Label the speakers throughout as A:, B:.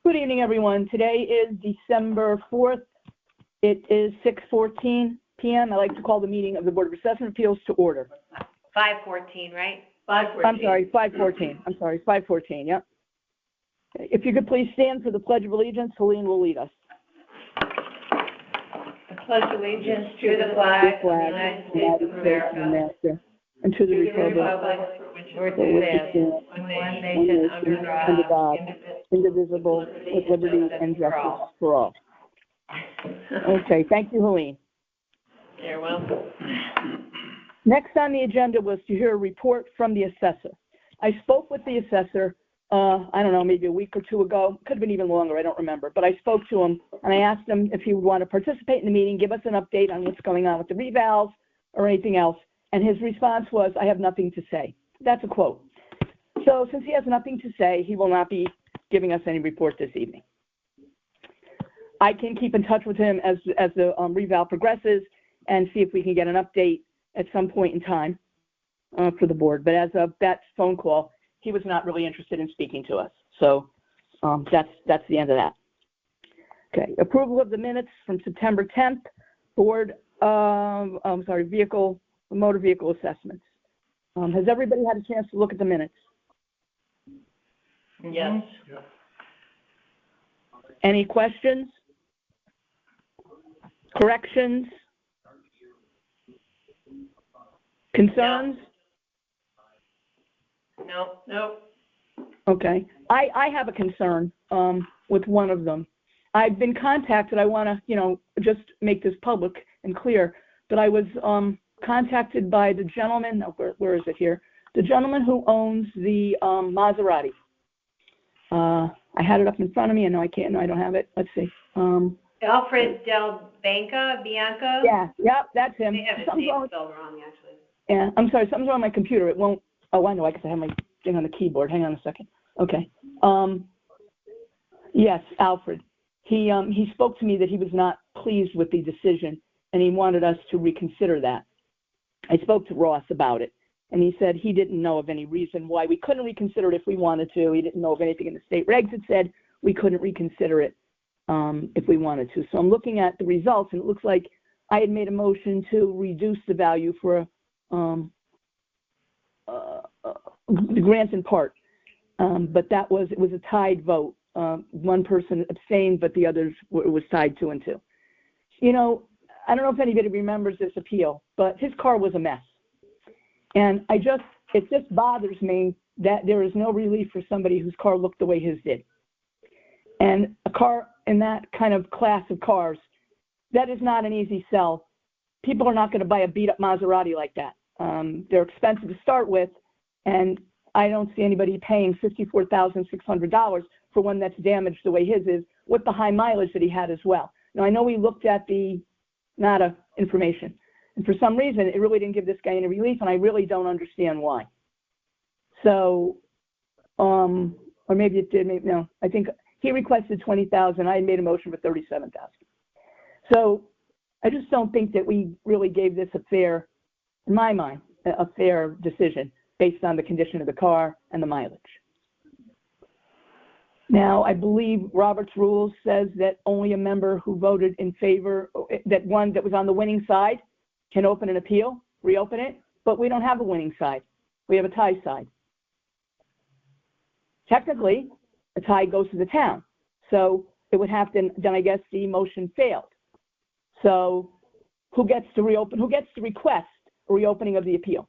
A: Good evening, everyone. Today is December 4th. It is 6:14 p.m. I'd like to call the meeting of the Board of Assessment Appeals to order.
B: 5:14, right?
A: 5:14. I'm sorry, 5:14. I'm sorry, 5:14, yep. If you could please stand for the Pledge of Allegiance, Helene will lead us.
B: I pledge allegiance to the flag of the United States of America
A: and to the republic
B: for which it stands, one nation under God,
A: indivisible, with liberty and justice for all. Okay, thank you, Helene.
B: You're welcome.
A: Next on the agenda was to hear a report from the assessor. I spoke with the assessor, I don't know, maybe a week or two ago. Could have been even longer, I don't remember. But I spoke to him, and I asked him if he would want to participate in the meeting, give us an update on what's going on with the revals or anything else. And his response was, I have nothing to say. That's a quote. So since he has nothing to say, he will not be giving us any report this evening. I can keep in touch with him as the reval progresses and see if we can get an update at some point in time for the board. But as of that phone call, he was not really interested in speaking to us. So that's the end of that. Okay, approval of the minutes from September 10th, board, motor vehicle assessments. Has everybody had a chance to look at the minutes?
B: Yes.
A: Any questions? Corrections? Concerns?
B: No.
A: Okay. I have a concern with one of them. I've been contacted. I want to, just make this public and clear, but I was contacted by the gentleman, where is it here? The gentleman who owns the Maserati. I had it up in front of me, and no, I can't. No, I don't have it. Let's see.
B: Alfred Del Bianca?
A: Yeah, yep, that's him.
B: They have his name spelled wrong, actually.
A: Yeah, I'm sorry. Something's wrong with my computer. It won't. Oh, I know. I guess I have my thing on the keyboard. Hang on a second. Okay. Yes, Alfred. He spoke to me that he was not pleased with the decision, and he wanted us to reconsider that. I spoke to Ross about it, and he said he didn't know of any reason why we couldn't reconsider it if we wanted to. He didn't know of anything in the state regs that said we couldn't reconsider it if we wanted to. So I'm looking at the results, and it looks like I had made a motion to reduce the value for the grant in part, but it was a tied vote. One person abstained, but the others was tied 2-2. I don't know if anybody remembers this appeal, but his car was a mess. And it just bothers me that there is no relief for somebody whose car looked the way his did. And a car in that kind of class of cars, that is not an easy sell. People are not going to buy a beat-up Maserati like that. They're expensive to start with, and I don't see anybody paying $54,600 for one that's damaged the way his is, with the high mileage that he had as well. Now, I know we looked at the NADA information, and for some reason, it really didn't give this guy any relief, and I really don't understand why. So, or maybe it did, maybe no. I think he requested $20,000. I made a motion for $37,000. So, I just don't think that we really gave this in my mind, a fair decision based on the condition of the car and the mileage. Now, I believe Robert's rules says that only a member who voted in favor, that one that was on the winning side, can open an appeal, reopen it, but we don't have a winning side. We have a tie side. Technically, a tie goes to the town. So it would have to, then I guess the motion failed. So who gets to reopen, who gets to request a reopening of the appeal?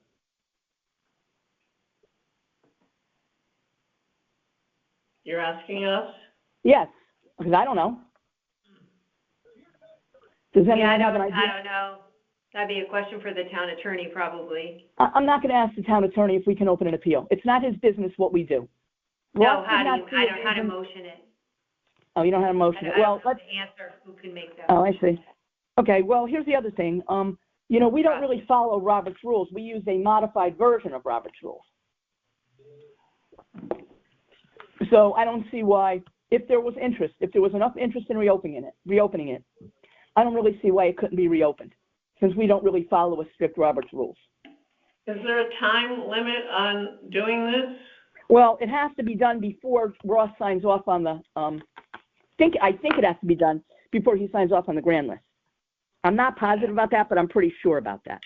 B: You're asking us?
A: Yes, because I don't know. Does anyone have an idea?
B: I don't know. That'd be a question for the town attorney, probably.
A: I'm not going to ask the town attorney if we can open an appeal. It's not his business what we do.
B: No, I don't know how to motion it.
A: Oh, you don't know how to motion it. Well, let's
B: answer who can make that.
A: Oh, I see. Okay, well, here's the other thing. We don't really follow Robert's rules. We use a modified version of Robert's rules. So I don't see why, if there was enough interest in reopening it, I don't really see why it couldn't be reopened, since we don't really follow a strict Robert's rules.
C: Is there a time limit on doing this?
A: Well, it has to be done before Ross signs off on the I think it has to be done before he signs off on the grand list. I'm not positive about that, but I'm pretty sure about that.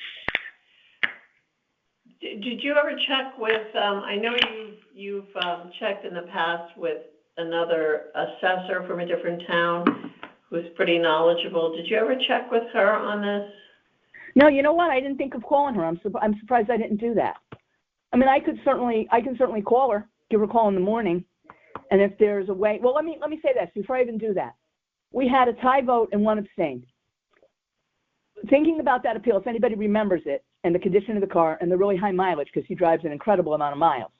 C: Did you ever check with, I know you've checked in the past with another assessor from a different town who's pretty knowledgeable. Did you ever check with her on this?
A: No, you know what? I didn't think of calling her. I'm surprised I didn't do that. I mean, I can certainly call her, give her a call in the morning, and if there's a way. Well, let me say this before I even do that. We had a tie vote and one abstained. Thinking about that appeal, if anybody remembers it, and the condition of the car and the really high mileage, because he drives an incredible amount of miles,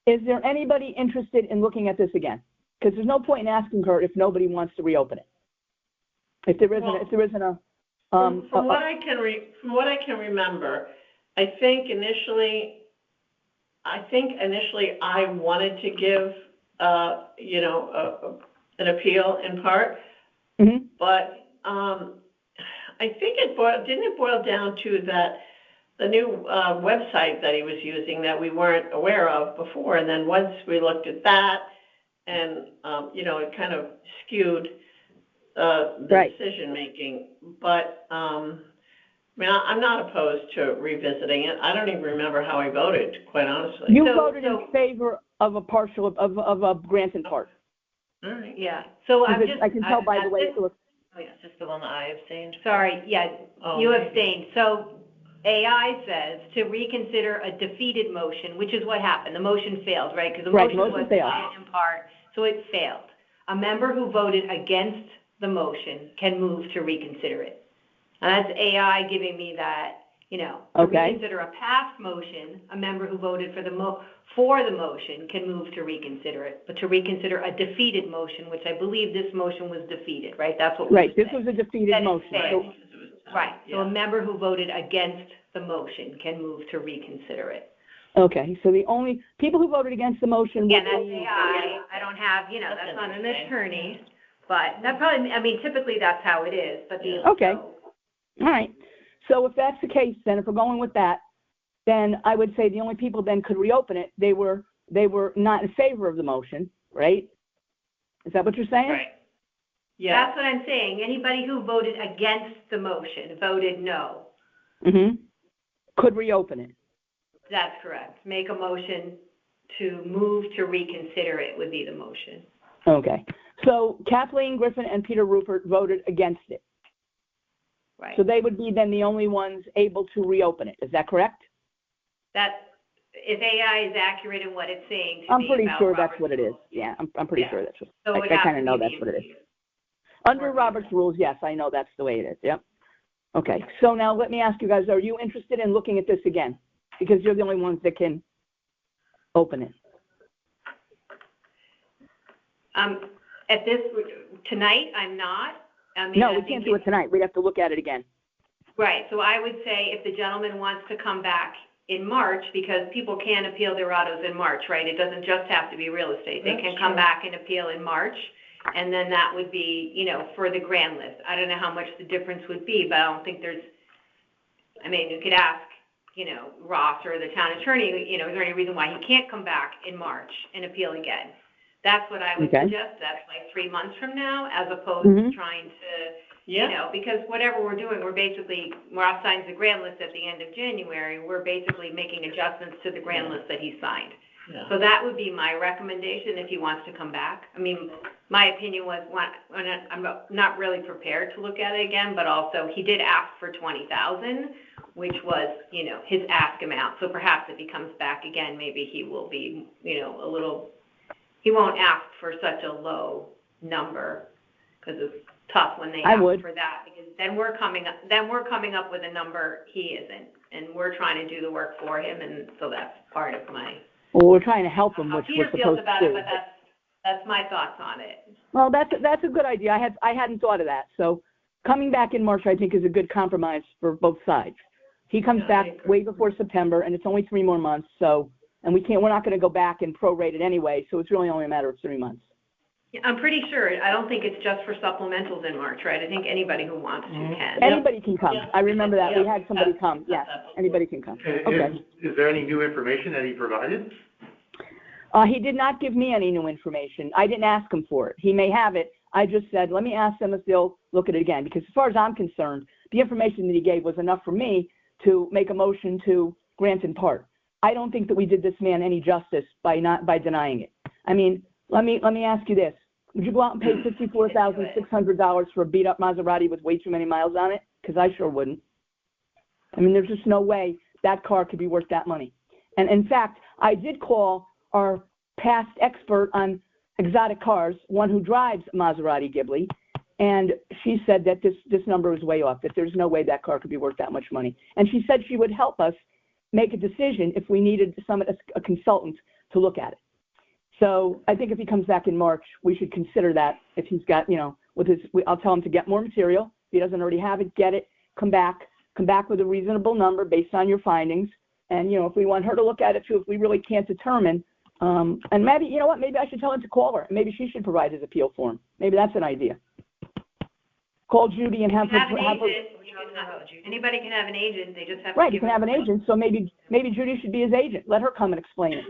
A: is there anybody interested in looking at this again? Because there's no point in asking her if nobody wants to reopen it. If there isn't a
C: from what I can remember, I think initially I wanted to give an appeal in part,
A: mm-hmm.
C: but I think didn't it boil down to that the new website that he was using that we weren't aware of before, and then once we looked at that, and it kind of skewed the
A: right.
C: decision making. But I mean, I'm not opposed to revisiting it. I don't even remember how I voted, quite honestly.
A: You voted in favor of a partial of a grant in part.
C: All right.
B: Yeah. So I
A: can tell by the way it looks.
B: Oh, yeah, just the one that I abstained. Sorry, yeah, you abstained. So AI says to reconsider a defeated motion, which is what happened. The motion failed, right? Because the motion was
A: failed
B: in part, so it failed. A member who voted against the motion can move to reconsider it. And that's AI giving me that, to reconsider a past motion, a member who voted for the motion can move to reconsider it. But to reconsider a defeated motion, which I believe this motion was defeated, right? That's what
A: right. This was a defeated motion.
B: So a member who voted against the motion can move to reconsider it.
A: Okay, so the only people who voted against the motion.
B: Yeah, that's AI. I don't have, that's not an attorney, but that probably, typically that's how it is. But
A: okay, all right. So if that's the case, then if we're going with that, then I would say the only people then could reopen it. They were not in favor of the motion, right? Is that what you're saying?
B: Right. Yeah. That's what I'm saying. Anybody who voted against the motion, voted no.
A: Mm-hmm. Could reopen it.
B: That's correct. Make a motion to move to reconsider it would be the motion.
A: Okay. So Kathleen Griffin and Peter Rupert voted against it.
B: Right.
A: So they would be then the only ones able to reopen it. Is that correct?
B: If AI is accurate in what it's saying to
A: I'm
B: me
A: pretty
B: about
A: sure
B: Robert's
A: that's what it is.
B: rules.
A: Yeah, I'm pretty sure that's what
B: so
A: I kind of know that's what it is. Under Robert's rules, yes, I know that's the way it is. Yep. Okay. So now let me ask you guys, are you interested in looking at this again? Because you're the only ones that can open it.
B: At this, tonight, I'm not.
A: No, we can't do it tonight. We'd have to look at it again.
B: Right. So I would say if the gentleman wants to come back in March, because people can appeal their autos in March, right? It doesn't just have to be real estate. They can come back and appeal in March, and then that would be, for the grand list. I don't know how much the difference would be, but I don't think there's, you could ask, Ross or the town attorney, is there any reason why he can't come back in March and appeal again? That's what I would suggest. That's like 3 months from now, as opposed to trying to, because whatever we're doing, Ross signs the grand list at the end of January, we're basically making adjustments to the grand list that he signed. Yeah. So that would be my recommendation if he wants to come back. My opinion was, I'm not really prepared to look at it again, but also he did ask for $20,000, which was, his ask amount. So perhaps if he comes back again, maybe he will be, he won't ask for such a low number, because it's tough when they ask for that, because then we're coming up with a number he isn't, and we're trying to do the work for him, and so that's part of my.
A: Well, we're trying to help him, which we're supposed to do.
B: Peter feels about it, but that's my thoughts on it.
A: Well, that's a good idea. I hadn't thought of that. So coming back in March, I think, is a good compromise for both sides. He comes back way before September, and it's only 3 more months. So, and we're not going to go back and prorate it anyway. So it's really only a matter of 3 months.
B: Yeah, I'm pretty sure. I don't think it's just for supplementals in March, right? I think anybody who wants to can.
A: Anybody can come. I remember that. We had somebody come. Yes, anybody can come. Okay.
D: Is there any new information that he provided?
A: He did not give me any new information. I didn't ask him for it. He may have it. I just said, let me ask them if they'll look at it again, because as far as I'm concerned, the information that he gave was enough for me to make a motion to grant in part. I don't think that we did this man any justice by denying it. I mean, let me ask you this. Would you go out and pay $54,600 for a beat-up Maserati with way too many miles on it? Because I sure wouldn't. I mean, there's just no way that car could be worth that money. And in fact, I did call our past expert on exotic cars, one who drives Maserati Ghibli, and she said that this number is way off, that there's no way that car could be worth that much money. And she said she would help us make a decision if we needed a consultant to look at it. So I think if he comes back in March, we should consider that. If he's got, I'll tell him to get more material. If he doesn't already have it, get it, come back with a reasonable number based on your findings. And, if we want her to look at it too, if we really can't determine, and maybe, maybe I should tell him to call her. Maybe she should provide his appeal form. Maybe that's an idea. Call Judy and have her.
B: Anybody can have an agent. They just have to.
A: Right, you can have an agent. So maybe Judy should be his agent. Let her come and explain it.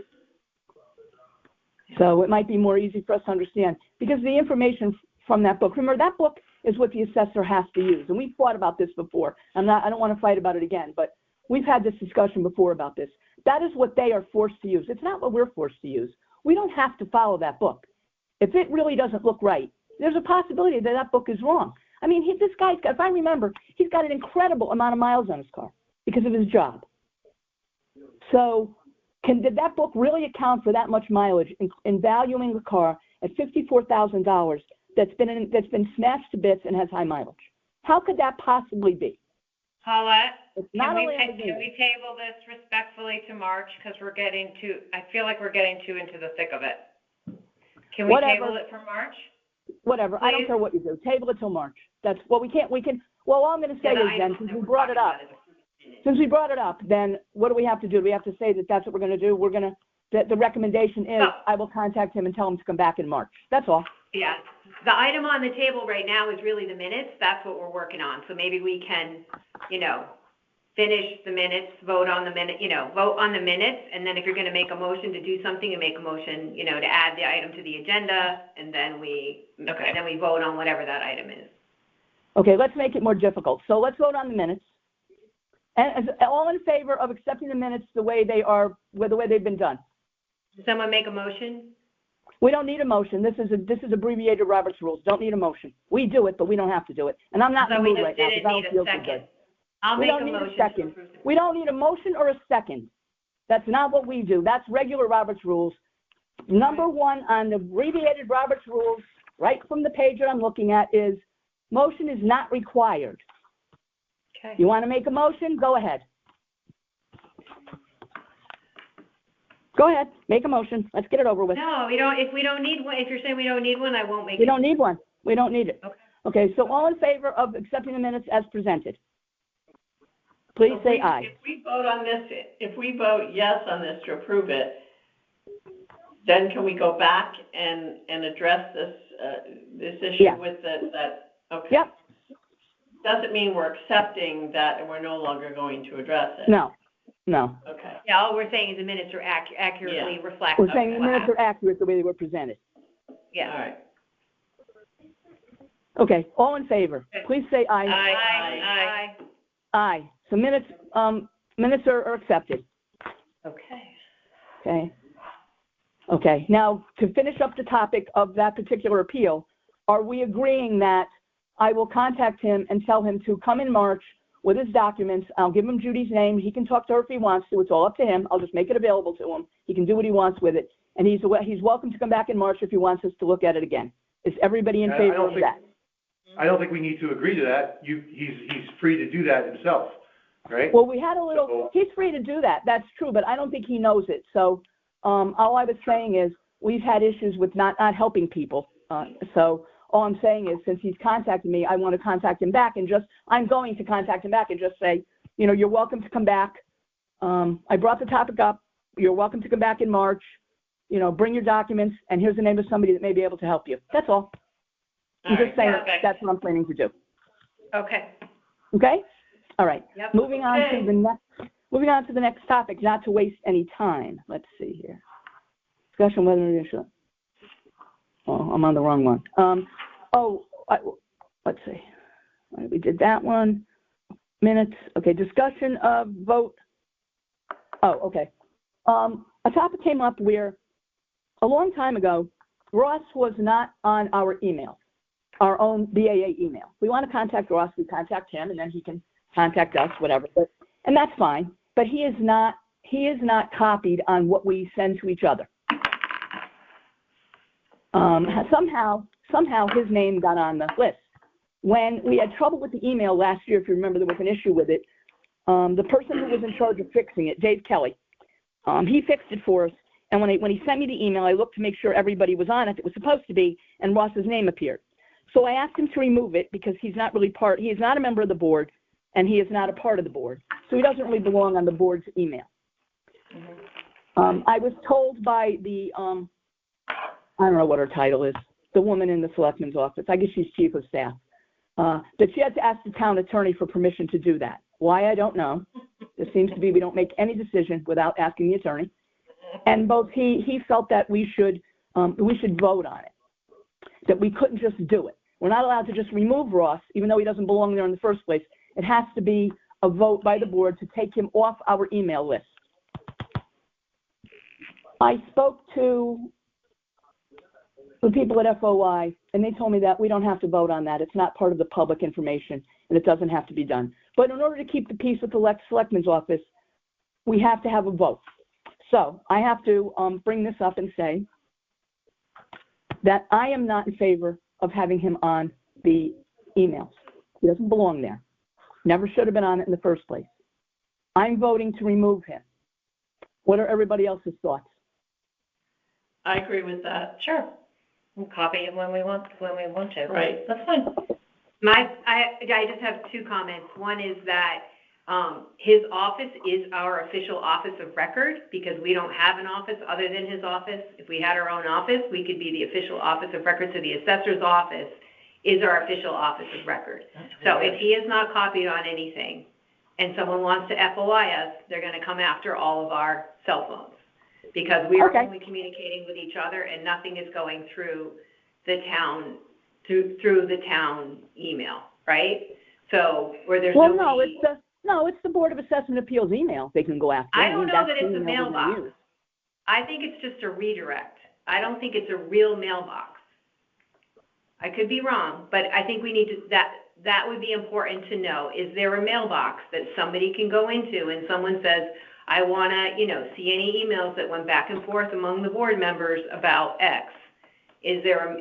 A: So it might be more easy for us to understand, because the information from that book, remember that book is what the assessor has to use. And we've thought about this before. I don't want to fight about it again, but we've had this discussion before about this. That is what they are forced to use. It's not what we're forced to use. We don't have to follow that book. If it really doesn't look right, there's a possibility that that book is wrong. I mean, this guy's got, if I remember, he's got an incredible amount of miles on his car because of his job. So did that book really account for that much mileage in valuing the car at $54,000 that's been smashed to bits and has high mileage? How could that possibly be?
E: Paulette,
A: can we
E: table this respectfully to March, because I feel like we're getting too into the thick of it. Can we table it for March?
A: Whatever. Please? I don't care what you do. Table it till March. That's what we can, well, all I'm going to say is then, since we brought it up, then what do we have to do? Do we have to say that that's what we're going to do? The recommendation is I will contact him and tell him to come back in March. That's all.
B: Yeah. The item on the table right now is really the minutes. That's what we're working on. So maybe we can, finish the minutes, vote on the minutes, and then if you're going to make a motion to do something, and make a motion, to add the item to the agenda, and then we vote on whatever that item is.
A: Okay, let's make it more difficult. So let's vote on the minutes. And all in favor of accepting the minutes the way they are, the way they've been done?
B: Does someone make a motion?
A: We don't need a motion. This is abbreviated Robert's Rules. Don't need a motion. We do it, but we don't have to do it. And I'm not in the mood right now because I don't feel so good.
B: I'll make a motion.
A: We don't need a motion or a second. That's not what we do. That's regular Robert's Rules. Number one on the abbreviated Robert's Rules, right from the page that I'm looking at, is motion is not required.
B: Okay.
A: You want to make a motion? Go ahead. Go ahead. Make a motion. Let's get it over with.
B: No, we don't. If we don't need one, if you're saying we don't need one, I won't make it.
A: We don't need one. We don't need it.
B: Okay.
A: Okay, so all in favor of accepting the minutes as presented? Please say aye.
C: If we vote on this, if we vote yes on this to approve it, then can we go back and address this issue with that? Okay.
A: Yep.
C: Doesn't mean we're accepting that and we're no longer going to address it.
A: No.
C: Okay.
B: Yeah, all we're saying is the minutes are accurately reflect.
A: We're saying the minutes are accurate the way they were presented.
B: Yeah.
C: All right.
A: Okay, all in favor? Please say aye.
B: Aye.
A: Aye. So minutes are accepted.
B: Okay.
A: Okay. Now, to finish up the topic of that particular appeal, are we agreeing that I will contact him and tell him to come in March with his documents? I'll give him Judy's name. He can talk to her if he wants to. It's all up to him. I'll just make it available to him. He can do what he wants with it. And he's welcome to come back in March if he wants us to look at it again. Is everybody in favor of that?
D: I don't think we need to agree to that. He's free to do that himself, right?
A: Well, we had a little, he's free to do that. That's true, but I don't think he knows it. So all I was saying is we've had issues with not helping people. So all I'm saying is since he's contacted me, I want to contact him back I'm going to contact him back and just say, you're welcome to come back. I brought the topic up. You're welcome to come back in March. Bring your documents, and here's the name of somebody that may be able to help you. That's all. I'm just saying that's what I'm planning to do.
B: Okay.
A: Okay? All right.
B: Yep.
A: Moving on to the next topic, not to waste any time. Let's see here. Discussion whether I'm on the wrong one. let's see. All right, we did that one. Minutes. Okay, discussion of vote. Oh, okay. A topic came up where a long time ago, Ross was not on our email, our own BAA email. We want to contact Ross, we contact him, and then he can contact us, whatever. And that's fine. But he is not copied on what we send to each other. Somehow his name got on the list. When we had trouble with the email last year, if you remember, there was an issue with it. The person who was in charge of fixing it, Dave Kelly, he fixed it for us. And when he sent me the email, I looked to make sure everybody was on it that was supposed to be, and Ross's name appeared. So I asked him to remove it because he's not really he is not a member of the board, and he is not a part of the board. So he doesn't really belong on the board's email. I was told by the, I don't know what her title is, the woman in the selectman's office, I guess she's chief of staff, that she had to ask the town attorney for permission to do that. Why, I don't know. It seems to be we don't make any decision without asking the attorney. And both he felt that we should vote on it, that we couldn't just do it. We're not allowed to just remove Ross, even though he doesn't belong there in the first place. It has to be a vote by the board to take him off our email list. I spoke to the people at FOI, and they told me that we don't have to vote on that. It's not part of the public information, and it doesn't have to be done. But in order to keep the peace with the selectman's office, we have to have a vote. So I have to bring this up and say that I am not in favor of having him on the emails. He doesn't belong there. Never should have been on it in the first place. I'm voting to remove him. What are everybody else's thoughts?
C: I agree with that.
E: Sure. We'll copy it when we want to.
C: Right.
E: That's fine.
B: I just have two comments. One is that his office is our official office of record because we don't have an office other than his office. If we had our own office, we could be the official office of record. So the assessor's office is our official office of record. So if he is not copied on anything and someone wants to FOI us, they're going to come after all of our cell phones because we are only communicating with each other and nothing is going through the town, through the town email, right? So where there's
A: it's the Board of Assessment Appeals email they can go after.
B: I don't know that it's a mailbox. I think it's just a redirect. I don't think it's a real mailbox. I could be wrong, but I think we need to, that would be important to know. Is there a mailbox that somebody can go into and someone says, I want to, see any emails that went back and forth among the board members about X? Is there,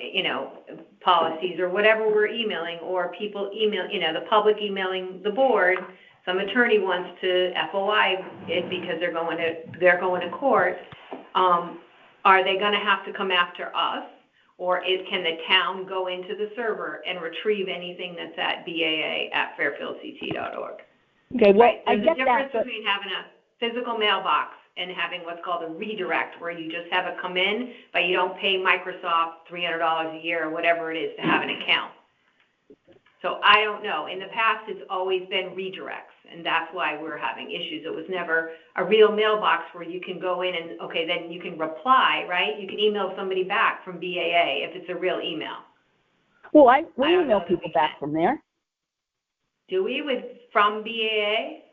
B: policies or whatever we're emailing or people email, the public emailing the board? Some attorney wants to FOI it because they're going to court. Are they going to have to come after us? Or can the town go into the server and retrieve anything that's at BAA@fairfieldct.org?
A: Okay, well,
B: right? There's a difference between having a physical mailbox and having what's called a redirect, where you just have it come in, but you don't pay Microsoft $300 a year or whatever it is to have an account. So I don't know. In the past, it's always been redirects, and that's why we're having issues. It was never a real mailbox where you can go in and, then you can reply, right? You can email somebody back from BAA if it's a real email.
A: Well, we email people back from there.
B: Do we from BAA?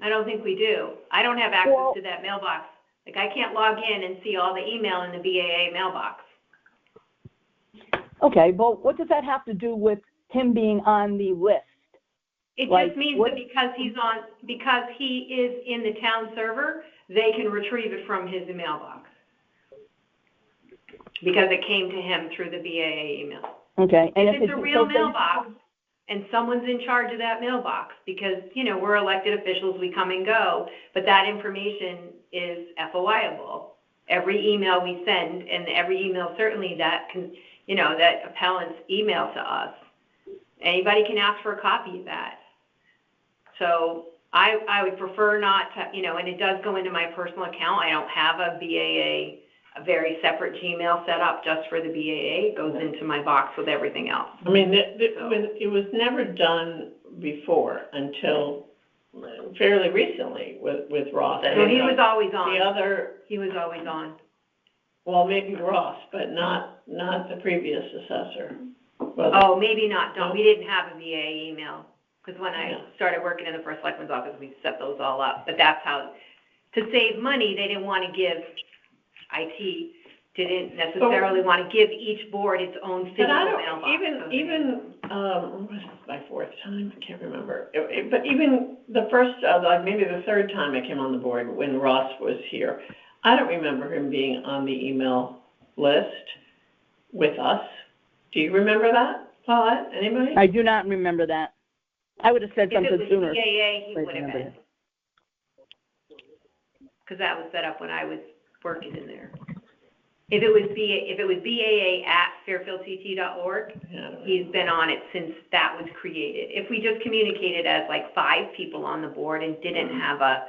B: I don't think we do. I don't have access to that mailbox. Like, I can't log in and see all the email in the BAA mailbox.
A: Okay, but what does that have to do with him being on the list?
B: It just means that because he is in the town server, they can retrieve it from his mailbox. Because it came to him through the BAA email.
A: Okay. And
B: if it's a real mailbox and someone's in charge of that mailbox, because, we're elected officials, we come and go, but that information is FOIable. Every email we send and every email certainly that can, that appellants email to us, anybody can ask for a copy of that. So I would prefer not to, and it does go into my personal account. I don't have a BAA, a very separate Gmail set up just for the BAA. It goes into my box with everything else.
C: I mean, it was never done before until fairly recently with Ross.
B: So he was always on.
C: He
B: was always on.
C: Well, maybe Ross, but not the previous assessor.
B: Oh, maybe not,
C: No?
B: we didn't have a VA email, because when I
C: Yeah.
B: started working in the first selectman's office, we set those all up, but that's how, to save money, they didn't want to give, IT didn't necessarily want to give each board its own
C: But
B: physical
C: I don't,
B: mailbox.
C: what was this, my fourth time? I can't remember. But even the first, like maybe the third time I came on the board when Ross was here, I don't remember him being on the email list with us. Do you remember that, Paulette? Anybody?
A: I do not remember that. I would have said
B: If
A: something
B: it was
A: sooner.
B: BAA, he
A: I
B: would have
A: remember
B: been. Because that was set up when I was working in there. If it was BAA@fairfieldct.org,
C: Yeah, I don't
B: he's been on it since that was created. If we just communicated as like 5 people on the board and didn't have a,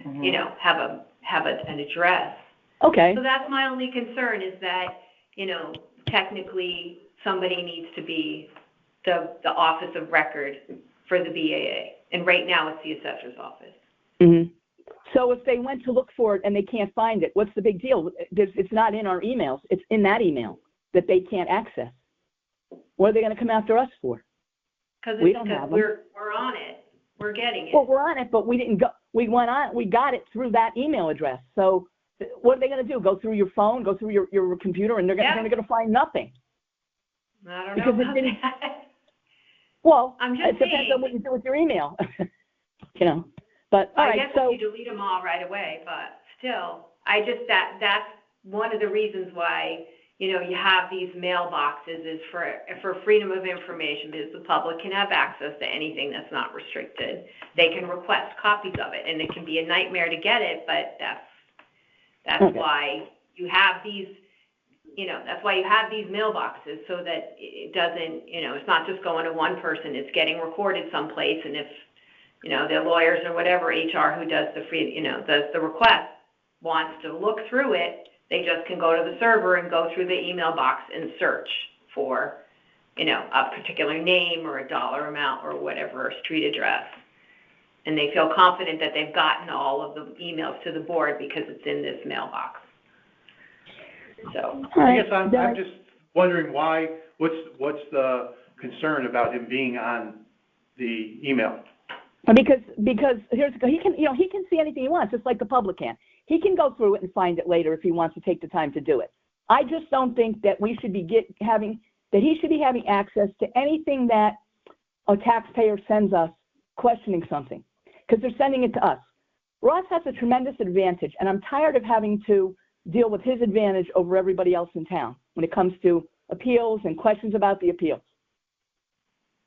B: an address.
A: Okay.
B: So that's my only concern is that, technically somebody needs to be the office of record for the BAA. And right now it's the assessor's office.
A: Mm-hmm. So if they went to look for it and they can't find it, what's the big deal? It's not in our emails. It's in that email that they can't access. What are they going to come after us for?
B: Because
A: We don't have them.
B: we're on it. We're getting it.
A: Well, we're on it, but we didn't go. We went on. We got it through that email address. So what are they going to do? Go through your phone? Go through your computer? And they're going to find nothing.
B: I don't
A: Because
B: know
A: it
B: about
A: didn't-
B: that.
A: Well,
B: I'm just
A: it depends
B: saying.
A: on what you do with your email. But all
B: I
A: right.
B: guess
A: So
B: if you delete them all right away, but still, that's one of the reasons why, you have these mailboxes is for freedom of information, because the public can have access to anything that's not restricted. They can request copies of it, and it can be a nightmare to get it, but that's
A: Okay.
B: why you have these, that's why you have these mailboxes, so that it doesn't, it's not just going to one person, it's getting recorded someplace, and if their lawyers or whatever, HR who does does the request, wants to look through it, they just can go to the server and go through the email box and search for, a particular name or a dollar amount or whatever, street address. And they feel confident that they've gotten all of the emails to the board because it's in this mailbox. So.
A: all
D: I
A: right,
D: guess I'm just wondering what's the concern about him being on the email?
A: because he can see anything he wants, just like the public can. He can go through it and find it later if he wants to take the time to do it. I just don't think that we should be he should be having access to anything that a taxpayer sends us questioning something, because they're sending it to us. Ross has a tremendous advantage, and I'm tired of having to deal with his advantage over everybody else in town when it comes to appeals and questions about the appeals.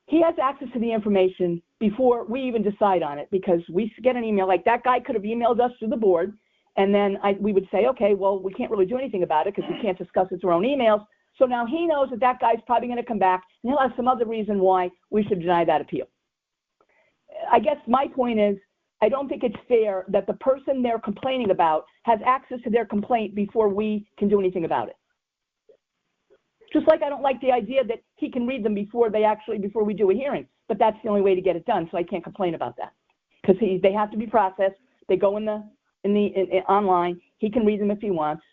A: He has access to the information before we even decide on it, because we get an email like that guy could have emailed us through the board, and then we would say, okay, well, we can't really do anything about it because we can't discuss it through our own emails. So now he knows that guy's probably going to come back, and he'll have some other reason why we should deny that appeal. I guess my point is, I don't think it's fair that the person they're complaining about has access to their complaint before we can do anything about it. Just like I don't like the idea that he can read them before we do a hearing, but that's the only way to get it done, so I can't complain about that. Because they have to be processed, they go in online, he can read them if he wants,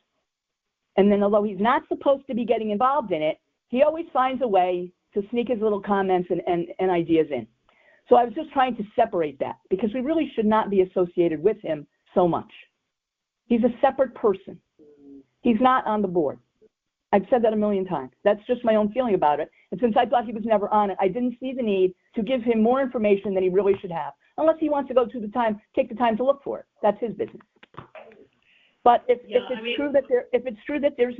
A: and then although he's not supposed to be getting involved in it, he always finds a way to sneak his little comments and ideas in. So I was just trying to separate that, because we really should not be associated with him so much. He's a separate person. He's not on the board. I've said that a million times. That's just my own feeling about it. And since I thought he was never on it, I didn't see the need to give him more information than he really should have, unless he wants to take the time to look for it. That's his business. But if it's true that there's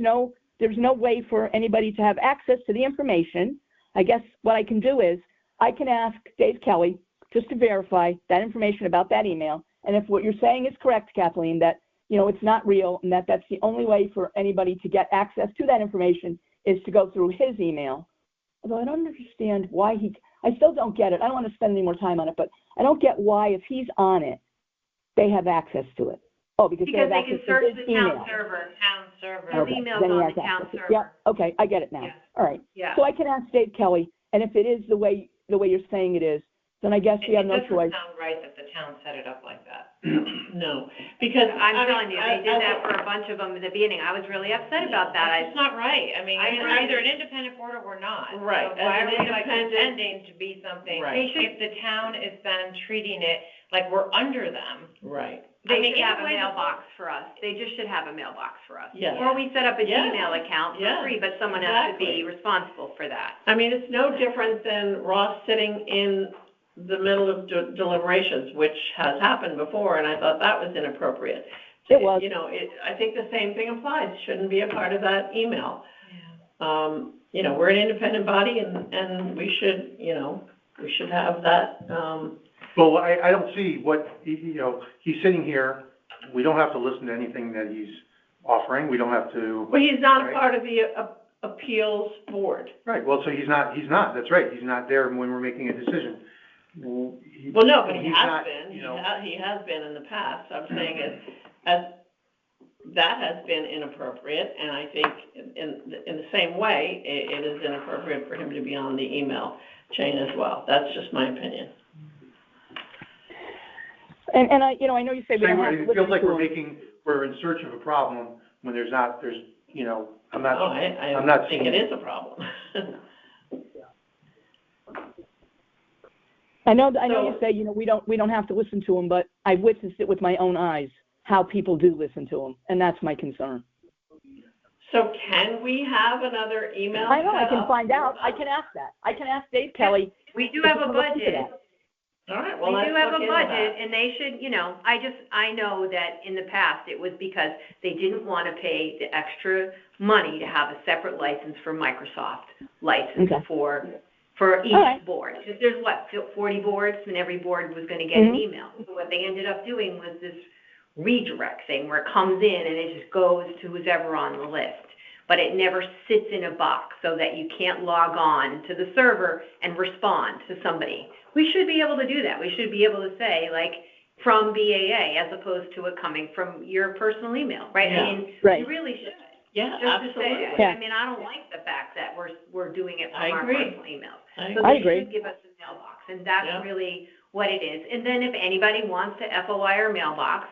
A: no way for anybody to have access to the information, I guess what I can do is I can ask Dave Kelly just to verify that information about that email. And if what you're saying is correct, Kathleen, that it's not real, and that's the only way for anybody to get access to that information is to go through his email. Although I don't understand why I still don't get it. I don't want to spend any more time on it, but I don't get why, if he's on it, they have access to it. Oh, because they
B: can search the town server. His
A: Okay.
B: email's
A: Then he
B: on
A: has
B: the town
A: access.
B: server.
A: Yeah, okay, I get it now.
B: Yeah.
A: All right.
B: Yeah.
A: So I can ask Dave Kelly, and if it is the way you're saying it is, then I guess we have no
E: It
A: choice.
E: doesn't sound right that the town set it up like that.
C: No, because.
B: I'm telling you, they did that for a bunch of them at the beginning. I was really upset about that.
E: It's not right. I mean,
B: I
E: you're
B: agree.
E: either an independent board or we're not.
C: Right.
E: So why
C: As
E: are
C: an
E: we like
C: independent-
E: pretending to be something?
C: Right.
E: If the town is then treating it like we're under them.
C: Right,
B: They
E: I mean,
B: should have a
E: in a way,
B: mailbox for us. They just should have a mailbox for us.
C: Yes.
B: Or we set up a
C: Yeah.
B: Gmail account for
C: Yeah.
B: free, but someone has to be
C: Exactly.
B: responsible for that.
C: I mean, it's no different than Ross sitting in the middle of deliberations, which has happened before, and I thought that was inappropriate.
A: It was.
C: You know, I think the same thing applies, shouldn't be a part of that email. You know, we're an independent body and we should, you know, we should have that,
D: Well, I don't see what, you know, he's sitting here, we don't have to listen to anything that he's offering, we don't have to.
C: well, he's not a
D: Right.
C: part of the appeals board.
D: Right, well, so he's not, that's right, he's not there when we're making a decision.
C: Well, no, but he
D: He's
C: has
D: not,
C: been,
D: you know.
C: he has been in the past, I'm saying that has been inappropriate, and I think in the same way, it is inappropriate for him to be on the email chain as well. That's just my opinion.
A: And I, you know, I know you say we don't have to
D: It
A: listen
D: feels like
A: to
D: we're
A: them.
D: we're in search of a problem when there's, you know, I'm not
C: I think
D: seeing
C: it is a problem.
A: I know you
C: So-
A: say, you know, we don't have to listen to them, but I've witnessed it with my own eyes, how people do listen to them, and that's my concern.
C: So can we have another email?
A: I know, I
C: set
A: can
C: up?
A: find out, I can ask that. I can ask Dave Kelly.
B: We do
A: if
B: have
A: he
B: a
A: can look into
B: budget.
A: that.
C: All right, well,
B: We
C: let's
B: do have
C: look
B: a
C: into
B: budget,
C: that.
B: and they should, you know, I know that in the past, it was because they didn't want to pay the extra money to have a separate license for Microsoft license
A: Okay.
B: for each
A: All right.
B: board. Because there's 40 boards, and every board was going to get an email. So what they ended up doing was this redirect thing where it comes in and it just goes to who's ever on the list. But it never sits in a box so that you can't log on to the server and respond to somebody. We should be able to do that. We should be able to say, like, from BAA as opposed to it coming from your personal email, right?
C: Yeah.
B: I mean,
A: Right.
B: you really should.
C: Yeah,
B: Just to
C: absolutely.
B: say,
A: Yeah.
B: I mean, I don't like the fact that we're doing it
C: I
B: from our
C: agree.
B: personal emails.
C: I
B: So
A: I
B: they
A: agree.
B: should give us a mailbox, and that's
C: Yeah.
B: really what it is. And then if anybody wants to FOI our mailbox,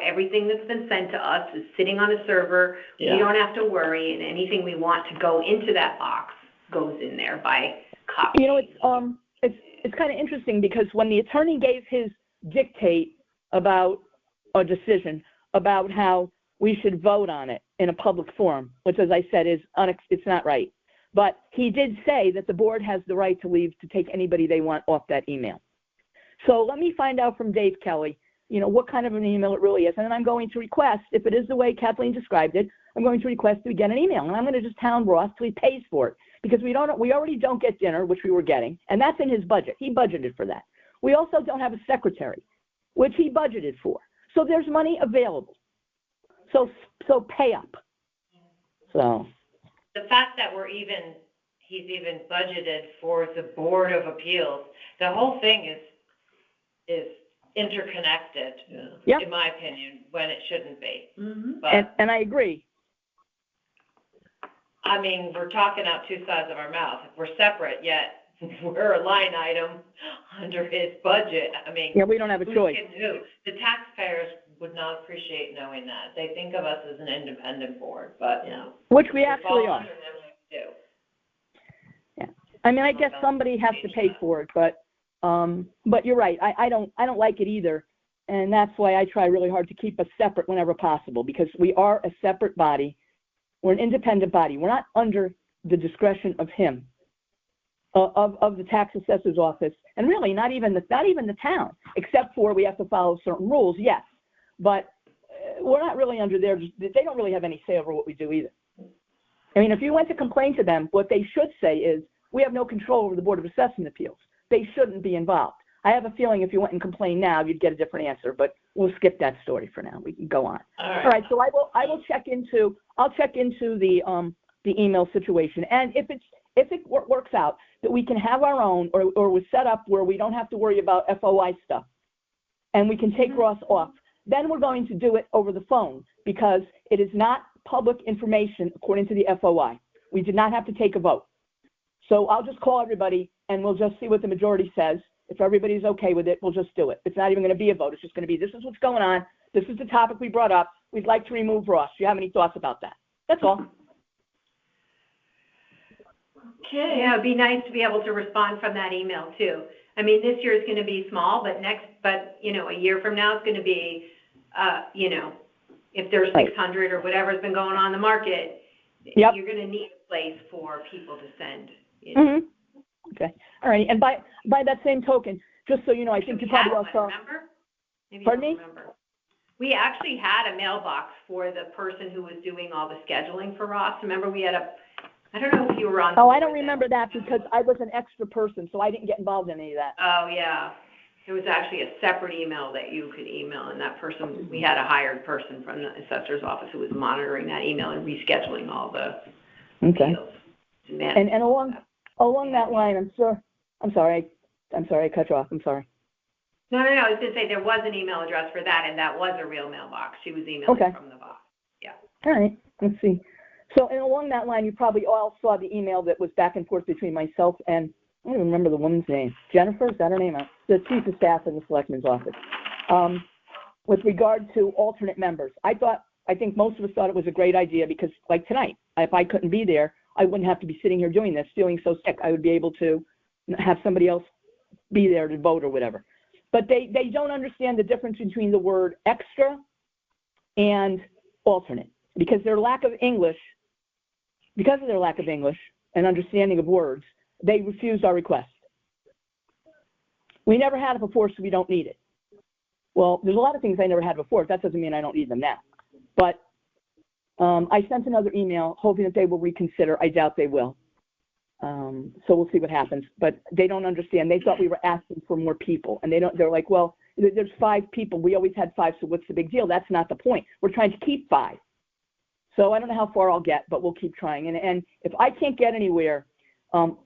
B: everything that's been sent to us is sitting on a server.
C: Yeah.
B: We don't have to worry, and anything we want to go into that box goes in there by copy.
A: You know, it's kind of interesting because when the attorney gave his dictate about a decision about how we should vote on it in a public forum, which, as I said, it's not right. But he did say that the board has the right to take anybody they want off that email. So let me find out from Dave Kelly, you know, what kind of an email it really is. And then I'm going to request, if it is the way Kathleen described it, I'm going to request that we get an email. And I'm going to just hound Ross till he pays for it. Because we already don't get dinner, which we were getting, and that's in his budget. He budgeted for that. We also don't have a secretary, which he budgeted for. So there's money available. So pay up. So.
E: The fact that he's even budgeted for the Board of Appeals, the whole thing is interconnected,
A: Yep.
E: in my opinion, when it shouldn't be.
C: Mhm.
E: But,
A: And I agree.
E: I mean, we're talking out two sides of our mouth. If we're separate, yet we're a line item under his budget. I mean,
A: Yeah, we don't have a
E: who's
A: choice.
E: kidding who? The taxpayers would not appreciate knowing that. They think of us as an independent board, but
C: Yeah.
A: Which we
E: if
A: actually
E: all
A: are.
E: under them, we do.
A: Yeah. I mean, I guess somebody has to pay for it, but you're right. I don't like it either. And that's why I try really hard to keep us separate whenever possible, because we are a separate body. We're an independent body. We're not under the discretion of him, of the tax assessor's office, and really not even the town, except for we have to follow certain rules, yes. But we're not really under their, they don't really have any say over what we do either. I mean, if you went to complain to them, what they should say is, we have no control over the Board of Assessment Appeals. They shouldn't be involved. I have a feeling if you went and complained now, you'd get a different answer, but we'll skip that story for now. We can go on. All right, so I'll check into the email situation. And if it works out that we can have our own, or we're set up where we don't have to worry about FOI stuff, and we can take Ross off, then we're going to do it over the phone, because it is not public information according to the FOI. We did not have to take a vote. So I'll just call everybody and we'll just see what the majority says. If everybody's okay with it, we'll just do it. It's not even going to be a vote. It's just going to be, this is what's going on. This is the topic we brought up. We'd like to remove Ross. Do you have any thoughts about that? That's all.
C: Okay.
B: Yeah, it'd be nice to be able to respond from that email too. I mean, this year is going to be small, but a year from now it's going to be, if there's 600 or whatever's been going on in the market,
A: Yep.
B: you're going to need a place for people to send.
A: Mm-hmm. Okay. All right. And by that same token, just so you know, I think you probably all saw.
B: Remember? Maybe
A: Pardon
B: you
A: me?
B: don't remember. We actually had a mailbox for the person who was doing all the scheduling for Ross. Remember, we had I don't know if you were on.
A: Oh, I don't remember that because I was an extra person, so I didn't get involved in any of that.
B: Oh, yeah. There was actually a separate email that you could email, and that person, we had a hired person from the assessor's office who was monitoring that email and rescheduling all the appeals.
A: And along that line, I'm sorry I cut you off. I'm sorry.
B: No, I was going to say there was an email address for that, and that was a real mailbox. She was emailing from the box. Yeah.
A: All right. Let's see. So, and along that line, you probably all saw the email that was back and forth between myself and, I don't even remember the woman's name. Jennifer, is that her name? The chief of staff in the selectman's office. With regard to alternate members, I think most of us thought it was a great idea because, like tonight, if I couldn't be there, I wouldn't have to be sitting here doing this, feeling so sick. I would be able to have somebody else be there to vote or whatever. But they don't understand the difference between the word extra and alternate because of their lack of English and understanding of words, they refused our request. We never had it before, so we don't need it. Well, there's a lot of things I never had before. That doesn't mean I don't need them now. But I sent another email hoping that they will reconsider. I doubt they will. So we'll see what happens. But they don't understand. They thought we were asking for more people. And they're like, well, there's 5 people. We always had 5, so what's the big deal? That's not the point. We're trying to keep 5. So I don't know how far I'll get, but we'll keep trying. And if I can't get anywhere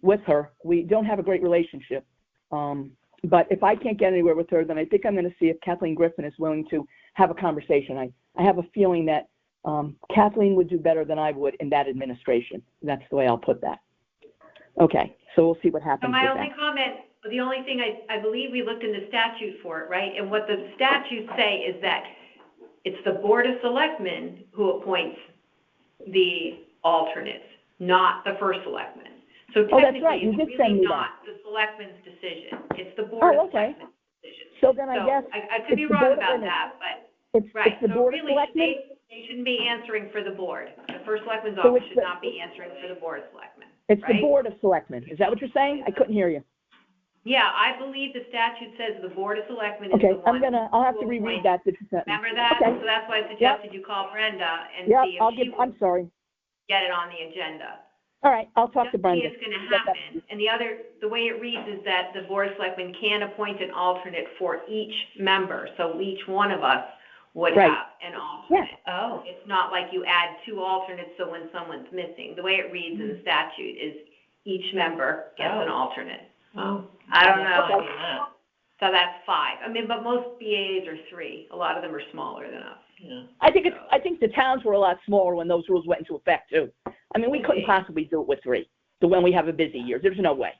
A: with her, we don't have a great relationship. But if I can't get anywhere with her, then I think I'm going to see if Kathleen Griffin is willing to have a conversation. I have a feeling that Kathleen would do better than I would in that administration. That's the way I'll put that. Okay, so we'll see what happens.
B: So my
A: with
B: only
A: that.
B: comment, the only thing I believe we looked in the statute for it, right? And what the statutes say is that it's the Board of Selectmen who appoints the alternates, not the first selectman. So technically,
A: right. You
B: it's
A: did send
B: really
A: me
B: not
A: that.
B: the selectman's decision. It's the Board of Selectmen's decision.
A: So then I guess
B: I could be
A: it's the
B: wrong
A: Board of
B: about
A: Women.
B: that, but
A: It's the
B: so
A: Board of
B: really,
A: Selectmen.
B: they shouldn't be answering for the board. The first selectman's
A: So
B: office
A: it's
B: should
A: the-
B: not be answering for the Board of Selectmen.
A: It's the
B: right?
A: Board of Selectmen. Is that what you're saying? I couldn't hear you.
B: Yeah, I believe the statute says the Board of Selectmen is
A: Okay,
B: the one.
A: I'll have to
B: who
A: reread
B: appoints.
A: that that you sent me.
B: Remember that?
A: Okay.
B: So that's why I suggested you call Brenda and
A: Yep,
B: see if she
A: I'm
B: would
A: sorry.
B: get it on the agenda.
A: All right, I'll talk to
B: Just
A: Brenda.
B: see it's gonna happen. And the way it reads is that the Board of Selectmen can appoint an alternate for each member. So each one of us would
A: Right.
B: have an alternate. Oh. It's not like you add 2 alternates so when someone's missing. The way it reads in the statute is each member gets an alternate.
C: Oh.
B: I don't know.
C: Okay.
B: So that's 5. I mean, but most BAs are 3. A lot of them are smaller than us.
C: Yeah.
A: I think the towns were a lot smaller when those rules went into effect too. I mean, we couldn't possibly do it with 3. So when we have a busy year, there's no way.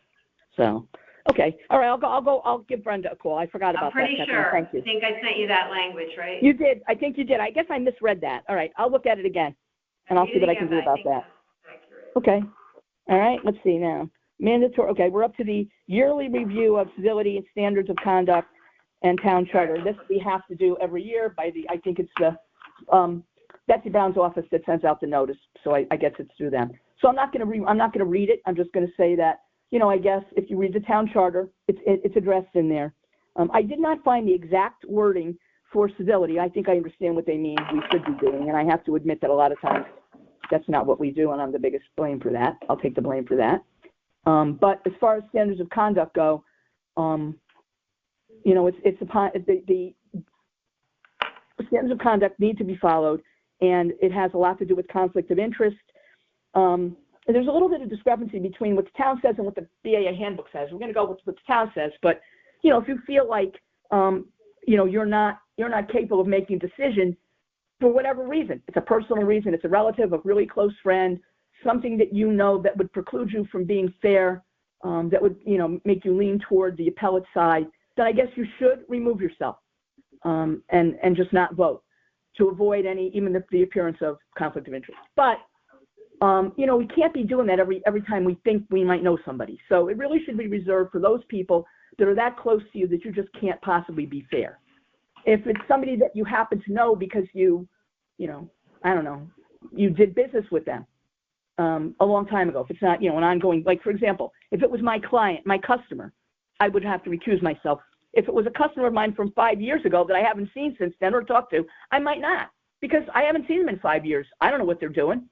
A: So, okay, all right, I'll give Brenda a call. I forgot about
B: I'm pretty
A: that.
B: sure.
A: Thank you.
B: I think I sent you that language, right?
A: You did. I think you did. I guess I misread that. All right, I'll look at it again, and I'll see what I can do about that. Okay. All right, let's see now. Mandatory, okay, we're up to the yearly review of civility and standards of conduct and town charter. This we have to do every year by I think it's the, Betsy Brown's office that sends out the notice, so I guess it's through them. So I'm not going to read it. I'm just going to say that, I guess if you read the town charter, it's addressed in there. I did not find the exact wording for civility. I think I understand what they mean we should be doing, and I have to admit that a lot of times that's not what we do, and I'm the biggest blame for that. I'll take the blame for that. But as far as standards of conduct go, it's upon the standards of conduct need to be followed, and it has a lot to do with conflict of interest. There's a little bit of discrepancy between what the town says and what the BAA handbook says. We're going to go with what the town says, but if you feel like you're not capable of making decisions for whatever reason, it's a personal reason, it's a relative, a really close friend, something that that would preclude you from being fair that would, make you lean toward the appellate side, then I guess you should remove yourself and just not vote to avoid even the appearance of conflict of interest. But, we can't be doing that every time we think we might know somebody. So it really should be reserved for those people that are that close to you that you just can't possibly be fair. If it's somebody that you happen to know because you did business with them a long time ago, if it's not, an ongoing, like, for example, if it was my client, my customer, I would have to recuse myself. If it was a customer of mine from 5 years ago that I haven't seen since then or talked to, I might not, because I haven't seen them in 5 years. I don't know what they're doing.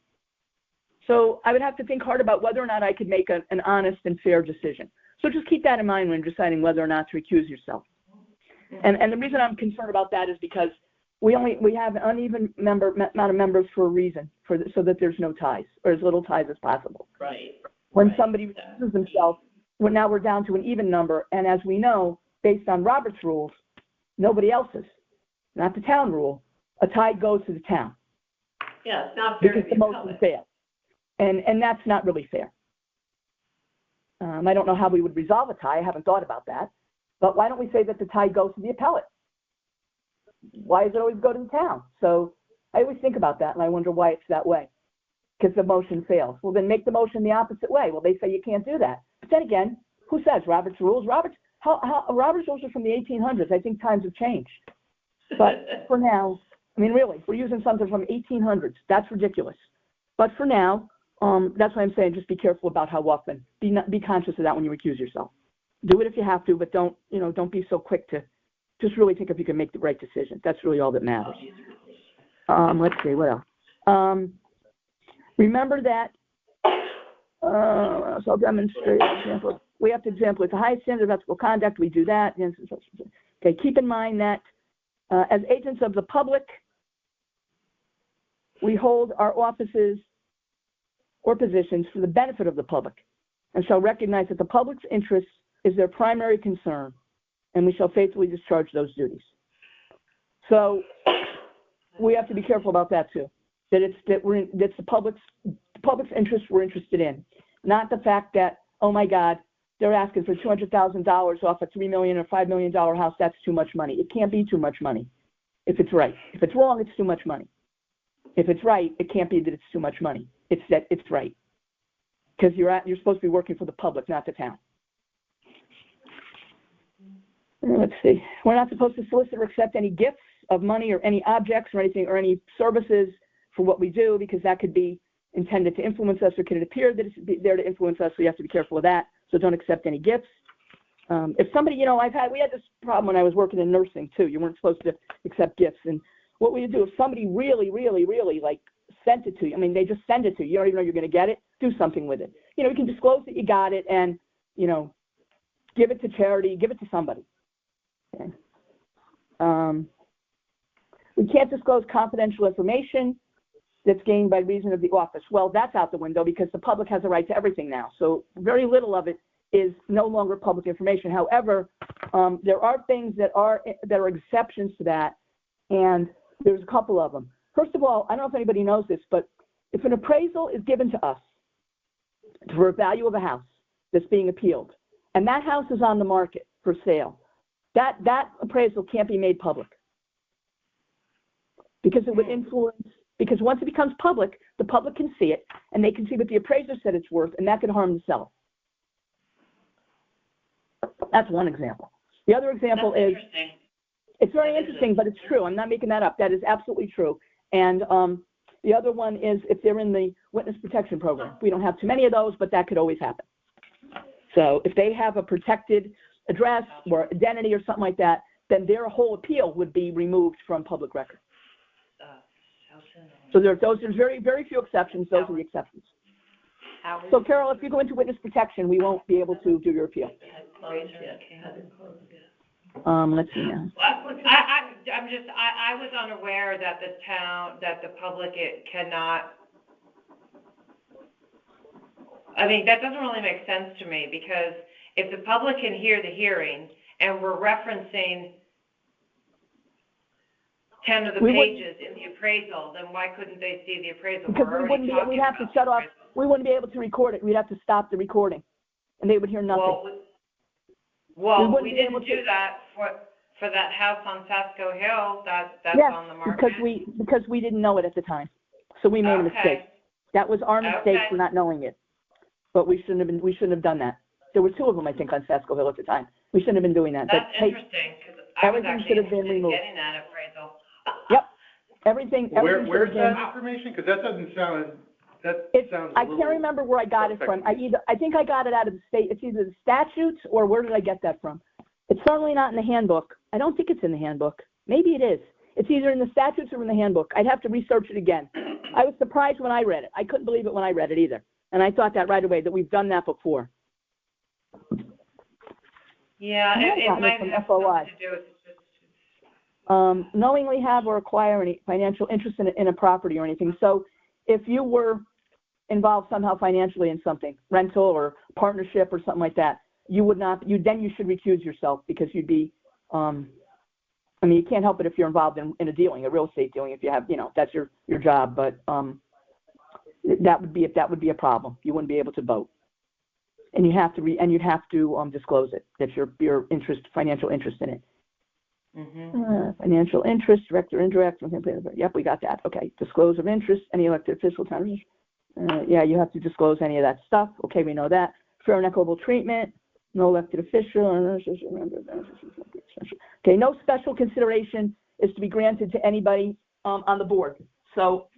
A: So I would have to think hard about whether or not I could make an honest and fair decision. So just keep that in mind when deciding whether or not to recuse yourself. And the reason I'm concerned about that is because we have an uneven amount of members for a reason, so that there's no ties, or as little ties as possible.
C: Right.
A: When somebody recuses themselves, now we're down to an even number, and as we know, based on Robert's rules, nobody else's, not the town rule, a tie goes to the town.
C: Yeah, it's not fair
A: because
C: to
A: the motion failed. And that's not really fair. I don't know how we would resolve a tie. I haven't thought about that. But why don't we say that the tie goes to the appellate? Why does it always go to the town? So I always think about that, and I wonder why it's that way, because the motion fails. Well, then make the motion the opposite way. Well, they say you can't do that. But then again, who says Robert's rules? Robert's rules are from the 1800s. I think times have changed. But for now, really, we're using something from 1800s. That's ridiculous. But for now, that's why I'm saying just be careful about how often. Be conscious of that when you recuse yourself. Do it if you have to, but don't be so quick to just really think if you can make the right decision. That's really all that matters. Let's see, what else? Remember that, so I'll demonstrate an example. We have to example, it's the highest standard of ethical conduct. We do that. Okay, keep in mind that as agents of the public, we hold our offices or positions for the benefit of the public, and shall recognize that the public's interest is their primary concern, and we shall faithfully discharge those duties. So we have to be careful about that too. That's the public's interest we're interested in, not the fact that, oh my God, they're asking for $200,000 off a $3 million or $5 million house. That's too much money. It can't be too much money if it's right. If it's wrong, it's too much money. If it's right, it can't be that it's too much money. It's that it's right, because you're supposed to be working for the public, not the town. Let's see. We're not supposed to solicit or accept any gifts of money or any objects or anything or any services for what we do, because that could be intended to influence us, or could it appear that it's there to influence us. So you have to be careful of that. So don't accept any gifts. If somebody, we had this problem when I was working in nursing too. You weren't supposed to accept gifts. And what we would do if somebody really, really, really sent it to you. They just send it to you. You don't even know you're going to get it. Do something with it. You can disclose that you got it and, give it to charity, give it to somebody. Okay. We can't disclose confidential information that's gained by reason of the office. Well, that's out the window, because the public has a right to everything now. So very little of it is no longer public information. However, there are things that are exceptions to that, and there's a couple of them. First of all, I don't know if anybody knows this, but if an appraisal is given to us for a value of a house that's being appealed, and that house is on the market for sale, that appraisal can't be made public, because it would influence, because once it becomes public, the public can see it, and they can see what the appraiser said it's worth, and that could harm the seller. That's one example. The other example is, it's very interesting, but it's true. I'm not making that up. That is absolutely true. And the other one is if they're in the witness protection program. We don't have too many of those, but that could always happen. So if they have a protected address or identity or something like that, then their whole appeal would be removed from public record. So there's very, very few exceptions. Those are the exceptions. So, Carol, if you go into witness protection, we won't be able to do your appeal. Let's see now.
E: I was unaware that the public, it cannot, that doesn't really make sense to me, because if the public can hear the hearing and we're referencing 10 of the pages in the appraisal, then why couldn't they see the appraisal?
A: Because we'd have to shut off. We wouldn't be able to record it. We'd have to stop the recording. and they would hear nothing.
E: Well,
A: wouldn't
E: we
A: be able
E: didn't
A: to-
E: do that for that house on Pasco Hill, that's
A: Yes,
E: on the market.
A: because we didn't know it at the time, so we made a mistake.
E: Okay.
A: That was our mistake
E: Okay.
A: for not knowing it, but we shouldn't have done that. There were 2 of them, I think, on Pasco Hill at the time. We shouldn't have been doing that.
E: That's
A: But, hey,
E: interesting, because I was
A: everything
E: actually
A: should have been
E: interested in
A: removed.
E: getting that appraisal.
A: Yep, everything should
D: Where's
A: have been.
D: that information? Because that doesn't sound, that
A: It's,
D: sounds a
A: I
D: little.
A: can't remember where I got it from. I think I got it out of the state. It's either the statutes or where did I get that from? It's certainly not in the handbook. I don't think it's in the handbook. Maybe it is. It's either in the statutes or in the handbook. I'd have to research it again. I was surprised when I read it. I couldn't believe it when I read it either. And I thought that right away, that we've done that before.
E: Yeah,
A: I
E: it
A: got it
E: might
A: from
E: have
A: FOI.
E: something to do with just.
A: Knowingly have or acquire any financial interest in a property or anything. So if you were involved somehow financially in something, rental or partnership or something like that, you would not, you should recuse yourself because you'd be, I mean, you can't help it if you're involved in a dealing, a real estate dealing, if you have, that's your job, but that would be a problem. You wouldn't be able to vote. And you'd have to disclose it, that's your interest, financial interest in it.
E: Mhm.
A: Financial interest, direct or indirect. Yep, we got that. Okay. Disclose of interest, any elected official, town. Yeah, you have to disclose any of that stuff. Okay, we know that. Fair and equitable treatment, no elected official. Okay, no special consideration is to be granted to anybody on the board. So,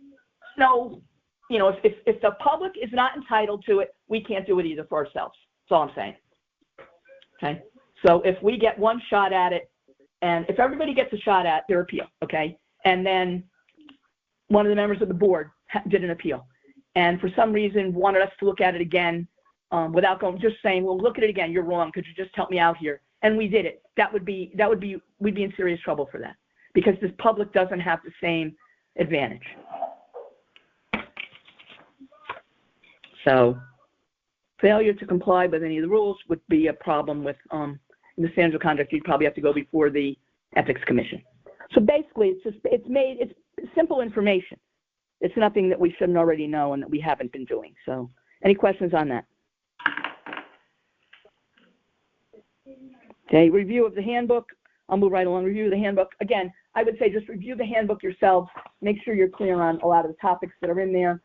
A: no, if the public is not entitled to it, we can't do it either for ourselves. That's all I'm saying. Okay, so if we get one shot at it, and if everybody gets a shot at their appeal, okay, and then one of the members of the board did an appeal, and for some reason wanted us to look at it again without just saying, well, look at it again, you're wrong, could you just help me out here? And we did it. We'd be in serious trouble for that because the public doesn't have the same advantage. So failure to comply with any of the rules would be a problem with the standards of conduct. You'd probably have to go before the Ethics Commission. So basically, it's simple information. It's nothing that we shouldn't already know and that we haven't been doing. So any questions on that? Okay, review of the handbook. I'll move right along. Review of the handbook. Again, I would say just review the handbook yourselves. Make sure you're clear on a lot of the topics that are in there.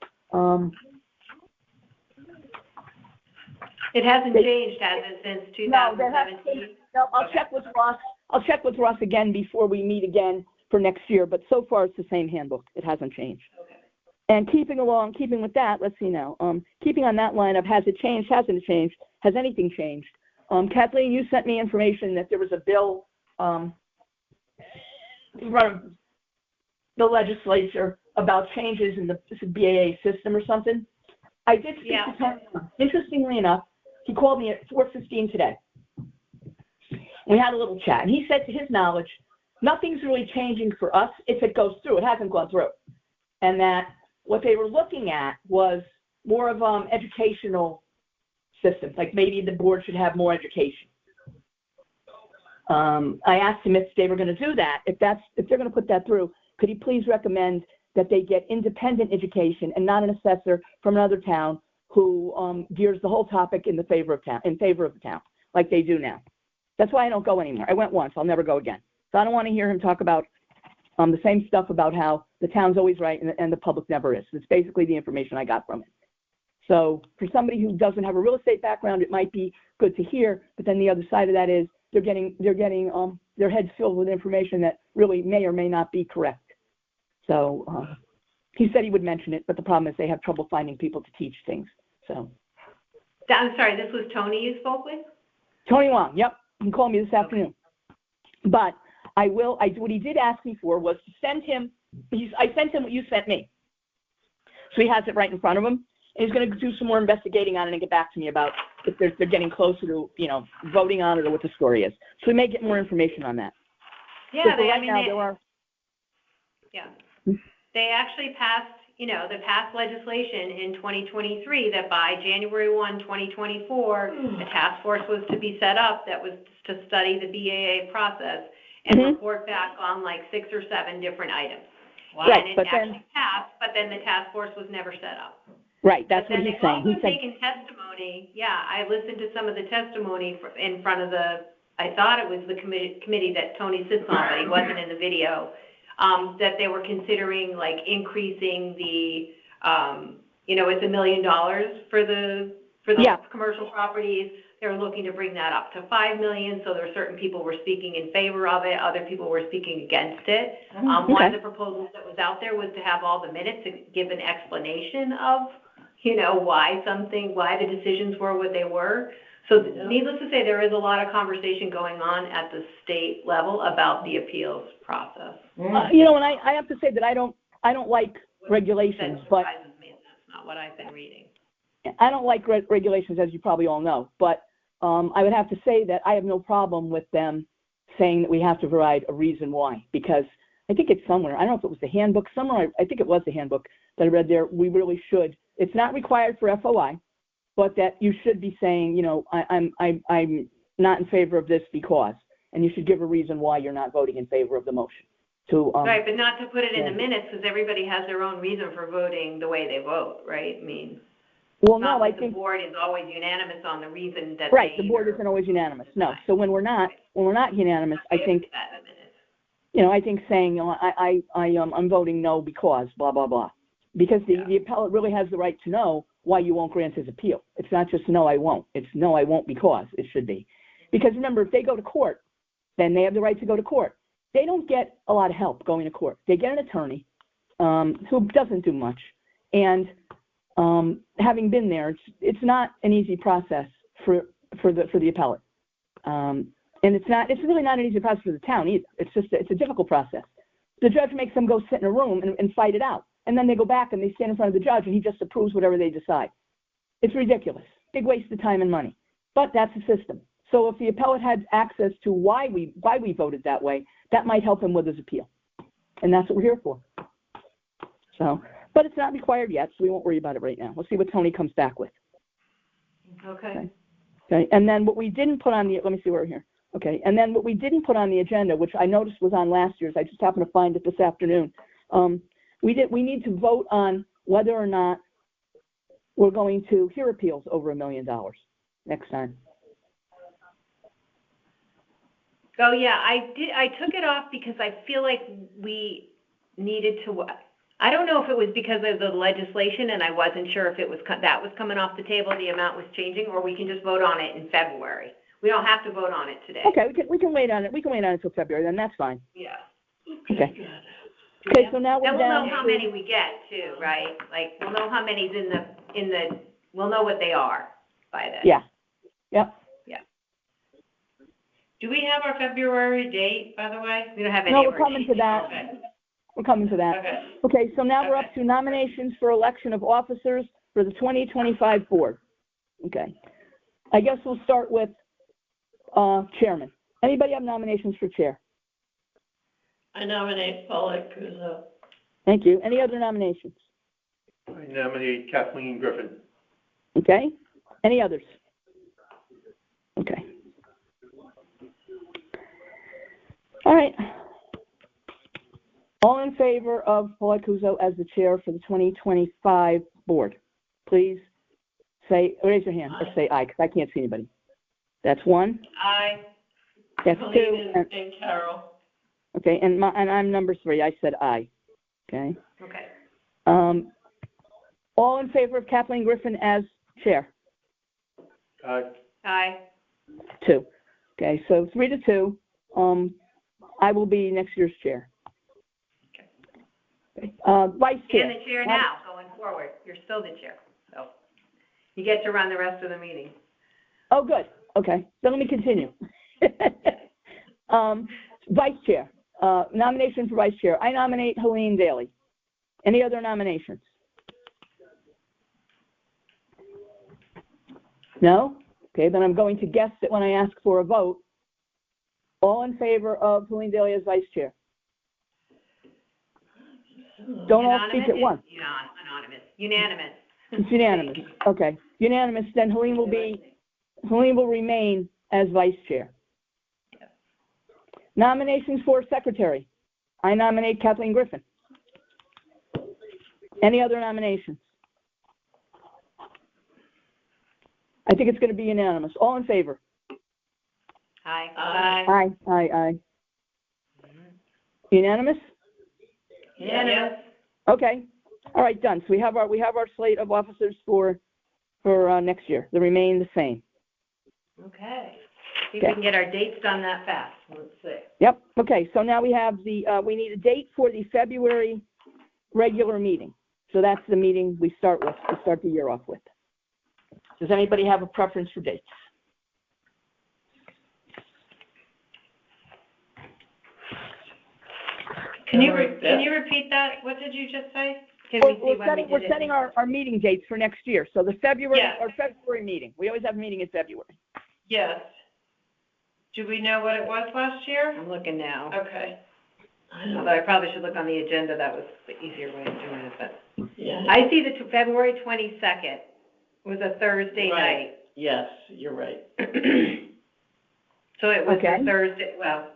B: It hasn't changed, has it, since 2017?
A: No, I'll check with Ross. I'll check with Ross again before we meet again for next year, but so far it's the same handbook. It hasn't changed.
B: Okay.
A: And keeping with that, let's see now. Keeping on that line of has it changed, hasn't it changed, has anything changed? Kathleen, you sent me information that there was a bill in front of the legislature about changes in the BAA system or something. I did speak to Tony. Interestingly enough, he called me at 4:15 today. We had a little chat, and he said to his knowledge, nothing's really changing for us if it goes through. It hasn't gone through. And that what they were looking at was more of educational systems, like maybe the board should have more education. I asked him if they were going to do that, if they're going to put that through, could he please recommend that they get independent education and not an assessor from another town who gears the whole topic in favor of the town, like they do now. That's why I don't go anymore. I went once, I'll never go again. So I don't want to hear him talk about the same stuff about how the town's always right and the public never is. It's basically the information I got from it. So for somebody who doesn't have a real estate background, it might be good to hear, but then the other side of that is they're getting their heads filled with information that really may or may not be correct. So he said he would mention it, but the problem is they have trouble finding people to teach things. So
B: I'm sorry, this was Tony you spoke with?
A: Tony Wong, yep. He called me this afternoon. But what he did ask me for was to send him, I sent him what you sent me. So he has it right in front of him. And he's going to do some more investigating on it and get back to me about if they're getting closer to, voting on it or what the story is. So we may get more information on that.
B: Yeah, they actually passed, they passed legislation in 2023 that by January 1, 2024, a task force was to be set up that was to study the BAA process and report back on like 6 or 7 different items.
E: Wow.
B: And it actually passed, but then the task force was never set up.
A: Right, that's
B: But
A: what
B: then
A: he's
B: they've
A: saying. He
B: also
A: said,
B: taken testimony, yeah, I listened to some of the testimony in front of I thought it was the committee that Tony sits on, but he wasn't in the video, that they were considering like increasing the, it's $1 million for the
A: Yeah.
B: commercial properties. They were looking to bring that up to 5 million, so there were certain people were speaking in favor of it, other people were speaking against it. One of the proposals that was out there was to have all the minutes to give an explanation of, why the decisions were what they were. So needless to say, there is a lot of conversation going on at the state level about the appeals process.
A: and I have to say that I don't like regulations,
B: That
A: but
B: surprises me. That's not what I've been reading.
A: I don't like regulations, as you probably all know, but I would have to say that I have no problem with them saying that we have to provide a reason why, because I think it's somewhere. I don't know if it was the handbook somewhere. I think it was the handbook that I read there. We really should. It's not required for FOI, but that you should be saying, I'm not in favor of this because, and you should give a reason why you're not voting in favor of the motion.
B: Right, but not to put it in the minutes, because everybody has their own reason for voting the way they vote, right? I mean,
A: well,
B: not
A: no, I
B: that
A: think
B: the board is always unanimous on the reason that
A: right.
B: they
A: The board isn't always unanimous. No, so when we're not unanimous, I think
B: that in a minute.
A: I think saying I'm voting no because blah blah blah, because the appellate really has the right to know why you won't grant his appeal. It's not just no, I won't. It's no, I won't because it should be. Because remember, if they go to court, then they have the right to go to court. They don't get a lot of help going to court. They get an attorney who doesn't do much, and having been there, it's not an easy process for the appellate, and it's really not an easy process for the town either. It's a difficult process. The judge makes them go sit in a room and fight it out, and then they go back and they stand in front of the judge and he just approves whatever they decide. It's ridiculous, big waste of time and money, but that's the system. So if the appellate had access to why we voted that way, that might help him with his appeal, and that's what we're here for. So. But it's not required yet, so we won't worry about it right now. We'll see what Tony comes back with.
B: Okay.
A: Okay. And then what we didn't put on let me see where we're here. Okay. And then what we didn't put on the agenda, which I noticed was on last year's, I just happened to find it this afternoon. We need to vote on whether or not we're going to hear appeals over $1 million next time.
B: Oh, yeah, I took it off because I feel like we needed to, I don't know if it was because of the legislation and I wasn't sure if that was coming off the table, the amount was changing, or we can just vote on it in February. We don't have to vote on it today.
A: Okay, we can wait on it. We can wait on it until February, then that's fine.
B: Yeah.
A: Okay. Okay, so now we're
B: Then we'll
A: down
B: know how many we get too, right? Like, we'll know how many's we'll know what they are by then.
A: Yeah. Yep.
B: Yeah.
E: Do we have our February date, by the way?
B: We don't have any
A: No,
B: of
A: we're
B: our
A: coming
B: dates.
A: to that.
E: Okay.
A: We're coming to that.
E: Okay.
A: Okay, so now we're up to nominations for election of officers for the 2025 board. Okay. I guess we'll start with chairman. Anybody have nominations for chair?
C: I nominate Paula Kuzo.
A: Thank you. Any other nominations?
D: I nominate Kathleen Griffin.
A: Okay. Any others? Okay. All right. All in favor of Paula Kuzo as the chair for the 2025 board, please raise your hand or say aye, because I can't see anybody. That's one.
E: Aye.
A: That's two.
C: Colleen and Carol.
A: Okay, and I'm number 3. I said aye. Okay.
B: Okay.
A: All in favor of Kathleen Griffin as chair?
B: Aye.
A: 2. Okay, so 3-2. I will be next year's chair. Okay. Vice chair.
B: And the chair now, going forward. You're still the chair, so you get to run the rest of the meeting.
A: Oh, good. Okay, then let me continue. Vice chair. Nomination for vice chair. I nominate Helene Daly. Any other nominations? No? Okay, then I'm going to guess that when I ask for a vote, all in favor of Helene Daly as vice chair? Don't all speak at once.
B: Anonymous. Unanimous.
A: It's unanimous. Okay, unanimous. Then Helene will remain as vice chair. Nominations for secretary. I nominate Kathleen Griffin. Any other nominations? I think it's going to be unanimous. All in favor?
B: Aye.
C: Aye.
A: Aye. Unanimous?
B: Unanimous.
A: Okay. All right, done. So we have our slate of officers for next year. They remain the same.
B: Okay. See if we can get our dates done that fast. Let's see.
A: Yep. Okay. So now we have we need a date for the February regular meeting. So that's the meeting we start the year off with. Does anybody have a preference for dates?
E: Can you repeat that? What did you just say?
A: We're setting our meeting dates for next year. So the February meeting. We always have a meeting in February.
E: Yes. Do we know what it was last year?
B: I'm looking now.
E: Okay.
B: Although I probably should look on the agenda. That was the easier way of doing it. But
C: Yeah.
B: I see the February 22nd was a Thursday
C: Right. Yes, you're right.
B: night. So it was
A: Okay.
B: a Thursday. Well,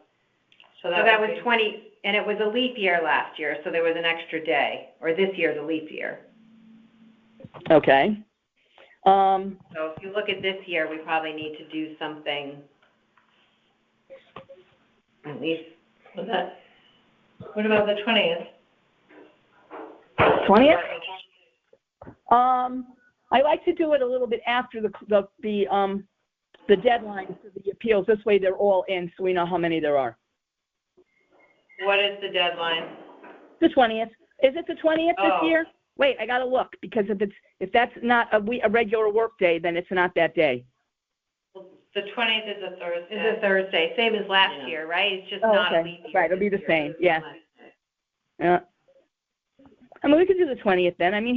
E: So
B: so that
E: would
B: was
E: be-
B: 20, and it was a leap year last year, so there was an extra day. Or this year's a leap year.
A: Okay.
B: So if you look at this year, we probably need to do something. At least.
E: What about the 20th?
A: 20th? I like to do it a little bit after the deadline for the appeals. This way they're all in, so we know how many there are.
E: What is the deadline?
A: The 20th. Is it the 20th this
E: Oh.
A: year? Wait, I gotta look, because if that's not a regular work day, then it's not that day.
E: The 20th is a Thursday.
B: It's a Thursday, same as last
C: Yeah.
B: year, right? It's just
A: Oh,
B: not a
A: okay.
B: leap year.
A: Right, it'll be
B: this
A: the
B: year.
A: same, yeah. Yeah. I mean, we could do the 20th then. I mean,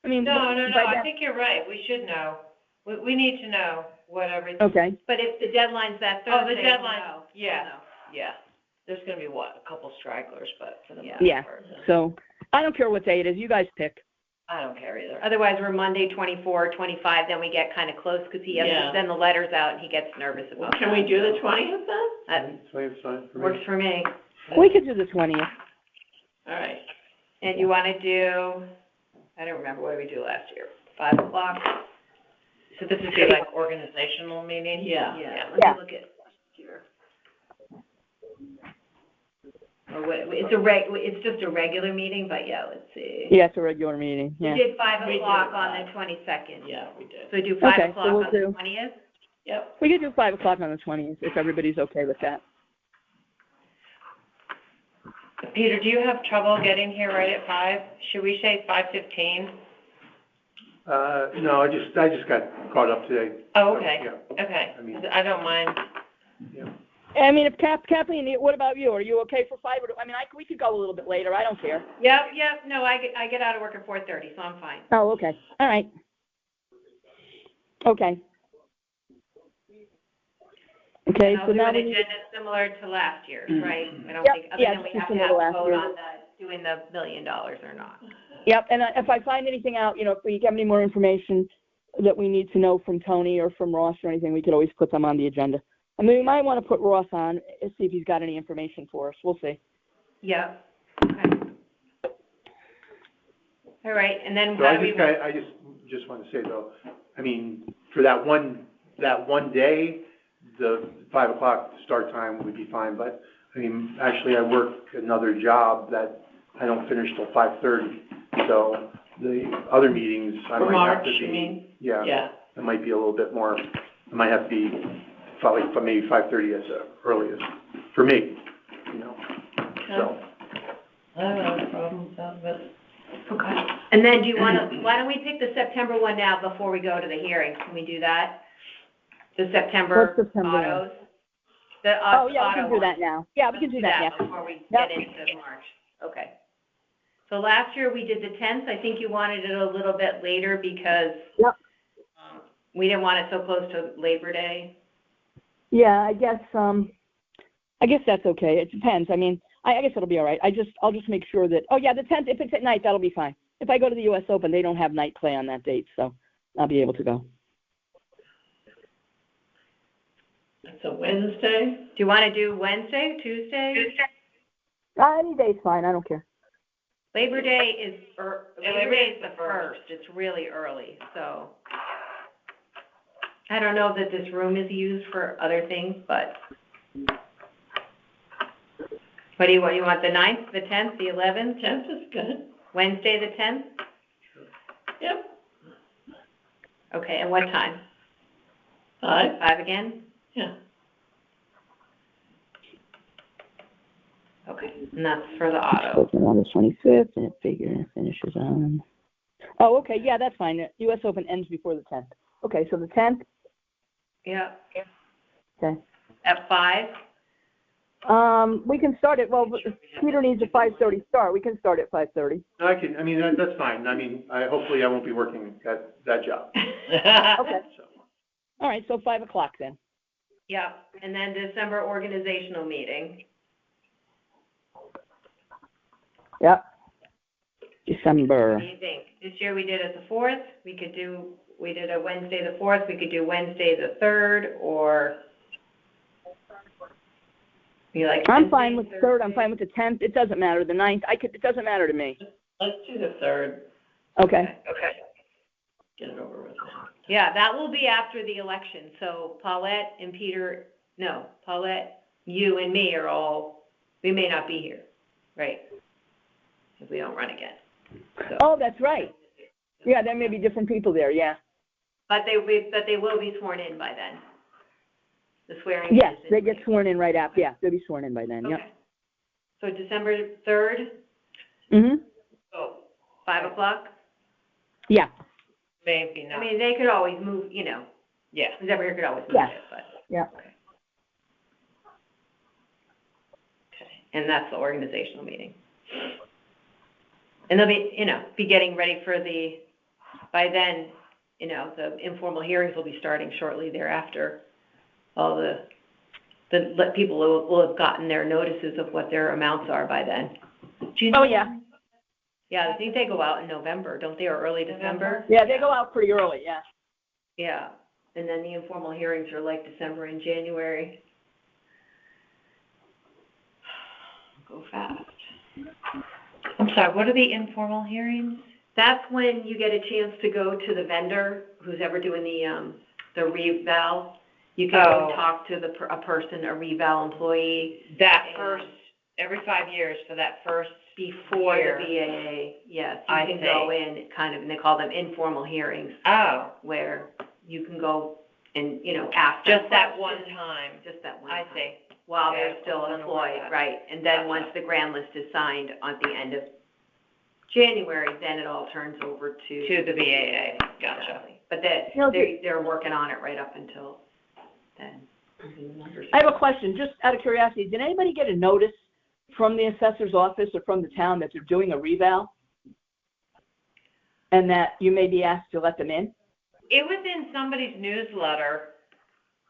E: No,
A: by
E: I
A: then-
E: think you're right. We should know. We need to know what everything.
A: Okay.
B: But if the deadline's that
E: Oh,
B: Thursday,
E: the
B: we'll
E: deadline,
B: know.
E: yeah.
B: We'll know.
E: Yeah. There's gonna be a couple stragglers, but for the most
A: Yeah.
E: part.
A: So, I don't care what day it is. You guys pick.
E: I don't care either.
B: Otherwise, we're Monday 24, 25, then we get kind of close because he has
C: Yeah.
B: to send the letters out and he gets nervous
C: Well,
B: about
C: can we do the 20th then?
B: that.
D: It's fine for me.
B: Works for me.
A: We could do the 20th.
C: All right.
B: And you want to do, I don't remember, what did we do last year? 5 o'clock?
E: So this would be like organizational meeting?
C: Yeah.
B: Yeah,
A: Yeah.
B: let me look at here. It's just a regular meeting, but yeah, let's see.
A: Yeah, it's a regular meeting,
B: We
A: yeah.
B: did 5
C: We did
B: o'clock on
C: 5.
B: the 22nd.
C: Yeah, we did.
B: So we do 5
A: Okay, so
B: o'clock
A: we'll
B: on the
A: do-
B: 20th?
C: Yep.
A: We could do 5 o'clock on the 20th, if everybody's okay with that.
E: Peter, do you have trouble getting here right at 5? Should we say 5:15?
D: No, I just got caught up today.
E: Oh,
D: So,
E: okay,
D: yeah,
E: okay.
D: I mean-
E: I don't mind.
D: yeah.
A: I mean, if Kathleen, what about you? Are you okay for 5? Or, we could go a little bit later. I don't care.
B: Yep, no, I get out of work at 4:30, so I'm fine.
A: Oh, okay. All right. Okay. Okay,
B: And I'll
A: so
B: do
A: now
B: an
A: we need,
B: agenda similar to last year's, right? I don't
A: Yep,
B: think, other
A: yeah,
B: than we
A: just
B: have to
A: similar
B: have
A: to
B: a
A: last
B: vote
A: year.
B: on doing the $1 million or not.
A: yep, and if I find anything out, if we have any more information that we need to know from Tony or from Ross or anything, we could always put them on the agenda. I mean, we might want to put Ross on, and see if he's got any information for us. We'll see.
B: Yep. Okay. All right, and then
D: So
B: how do we?
D: I just want to say though, I mean, for that one day, the 5 o'clock start time would be fine, but, I mean, actually I work another job that I don't finish till 5:30, so the other meetings, I
C: For
D: might have
C: March,
D: to
C: you
D: be.
C: mean?
D: Yeah,
C: Yeah.
D: it might be a little bit more, it might have to be probably maybe 5:30 as the earliest, for me, so.
E: I don't have a problem with that, but.
B: Okay. And then do you want to, why don't we pick the September one now before we go to the hearing? Can we do that? The September
A: What's September one?
B: autos? The
A: Oh, yeah, we
B: auto
A: can do that
B: one.
A: now. Yeah, we can do that now.
B: Before we
A: Yep.
B: get into March. Okay. So last year we did the 10th. I think you wanted it a little bit later because
A: Yep.
B: we didn't want it so close to Labor Day.
A: Yeah, I guess that's okay. It depends. I mean, I guess it'll be all right. I'll just make sure that, oh yeah, the 10th, if it's at night, that'll be fine. If I go to the US Open, they don't have night play on that date, so I'll be able to go.
C: It's a Wednesday?
B: Do you want to do Wednesday, Tuesday?
A: Any day's fine. I don't care.
B: Labor Day is the
E: Labor Day is
B: first. It's really early, so. I don't know that this room is used for other things, but what do you want? You want the 9th, the 10th, the 11th?
C: 10th is good.
B: Wednesday, the 10th?
C: Yep.
B: Okay, and what time?
C: 5?
B: 5 again?
C: Yeah.
B: Okay, and that's for the auto.
A: Open on the 25th, and it finishes on. Oh, okay, yeah, that's fine. The U.S. Open ends before the 10th. Okay, so the 10th.
B: Yeah.
A: Okay.
B: At 5?
A: We can start it. Well, Peter needs a 5:30 start. We can start at 5:30.
D: I mean, that's fine. I mean, hopefully I won't be working that job.
A: Okay.
D: So,
A: All right, so 5 o'clock then.
B: Yeah, and then December organizational meeting.
A: Yep. December.
B: What do you think? This year we did it the 4th. We did a Wednesday the 4th. We could do Wednesday the 3rd, or you like.
A: I'm
B: Wednesday,
A: fine with the 3rd. I'm
B: Thursday?
A: fine with the 10th. It doesn't matter. The 9th. It doesn't matter to me.
C: Let's do the 3rd.
A: Okay.
B: Okay.
C: Get it over with now.
B: Yeah, that will be after the election. So Paulette, you and me we may not be here, right? If we don't run again. So.
A: Oh, that's right. Yeah, there may be different people there. Yeah.
B: But they will be sworn in by then. The swearing.
A: Yes,
B: is in
A: they get
B: May.
A: sworn in right after. Yeah, they'll be sworn in by then. Yep.
B: Okay. So December 3rd,
A: Mhm.
B: 5 o'clock.
A: Yeah.
E: Maybe
B: I
E: not.
B: mean, they could always move,
E: Yeah.
B: who's ever here could always move
A: Yeah.
B: it, but.
A: Yeah.
B: Okay. And that's the organizational meeting. And they'll be getting ready for by then, the informal hearings will be starting shortly thereafter. All the people will have gotten their notices of what their amounts are by then.
A: Oh, yeah.
B: Yeah, I think they go out in November, don't they, or early December?
A: Yeah, they go out pretty early. Yeah.
B: Yeah, and then the informal hearings are like December and January. Go fast.
E: I'm sorry, what are the informal hearings?
B: That's when you get a chance to go to the vendor, who's ever doing the reval. You can go
E: Oh.
B: talk to a person, a reval employee.
E: That
B: And
E: first, every 5 years for that first
B: before
E: year.
B: the BAA, yes. You
E: I
B: can
E: see.
B: go in and they call them informal hearings,
E: Oh,
B: where you can go and, ask them
E: just that one
B: questions.
E: time.
B: Just that one
E: I
B: time.
E: see.
B: While
E: Okay,
B: they're still
E: I wasn't aware of
B: employed,
E: that.
B: right? And then
E: Gotcha.
B: once the grand list is signed at the end of January, then it all turns over to
E: To the BAA. Gotcha.
B: Exactly. But
A: No,
B: they're working on it right up until then.
A: I have a question, just out of curiosity. Did anybody get a notice from the assessor's office or from the town that they're doing a reval? And that you may be asked to let them in?
E: It was in somebody's newsletter,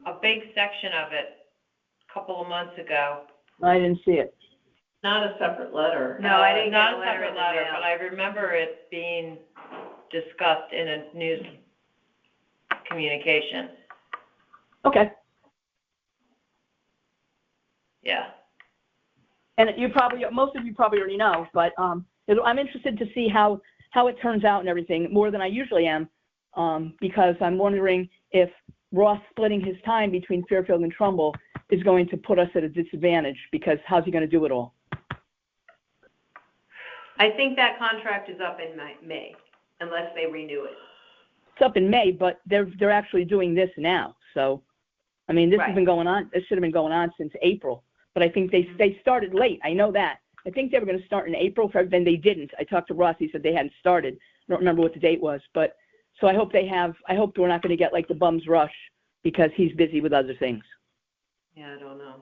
E: a big section of it, a couple of months ago.
A: I didn't see it.
C: Not a separate letter.
B: No, I didn't get
E: Not
B: a
E: a
B: letter
E: separate
B: in the
E: letter,
B: mail.
E: but I remember it being discussed in a news communication.
A: Okay.
E: Yeah.
A: And most of you probably already know, but I'm interested to see how it turns out and everything, more than I usually am, because I'm wondering if Ross splitting his time between Fairfield and Trumbull is going to put us at a disadvantage, because how's he going to do it all?
B: I think that contract is up in May, unless they renew it.
A: It's up in May, but they're actually doing this now. So, I mean, this has been going on. This should have been going on since April. But I think they started late. I know that. I think they were going to start in April, then they didn't. I talked to Ross. He said they hadn't started. I don't remember what the date was. But so I hope I hope we're not going to get like the bum's rush because he's busy with other things.
B: Yeah, I don't know.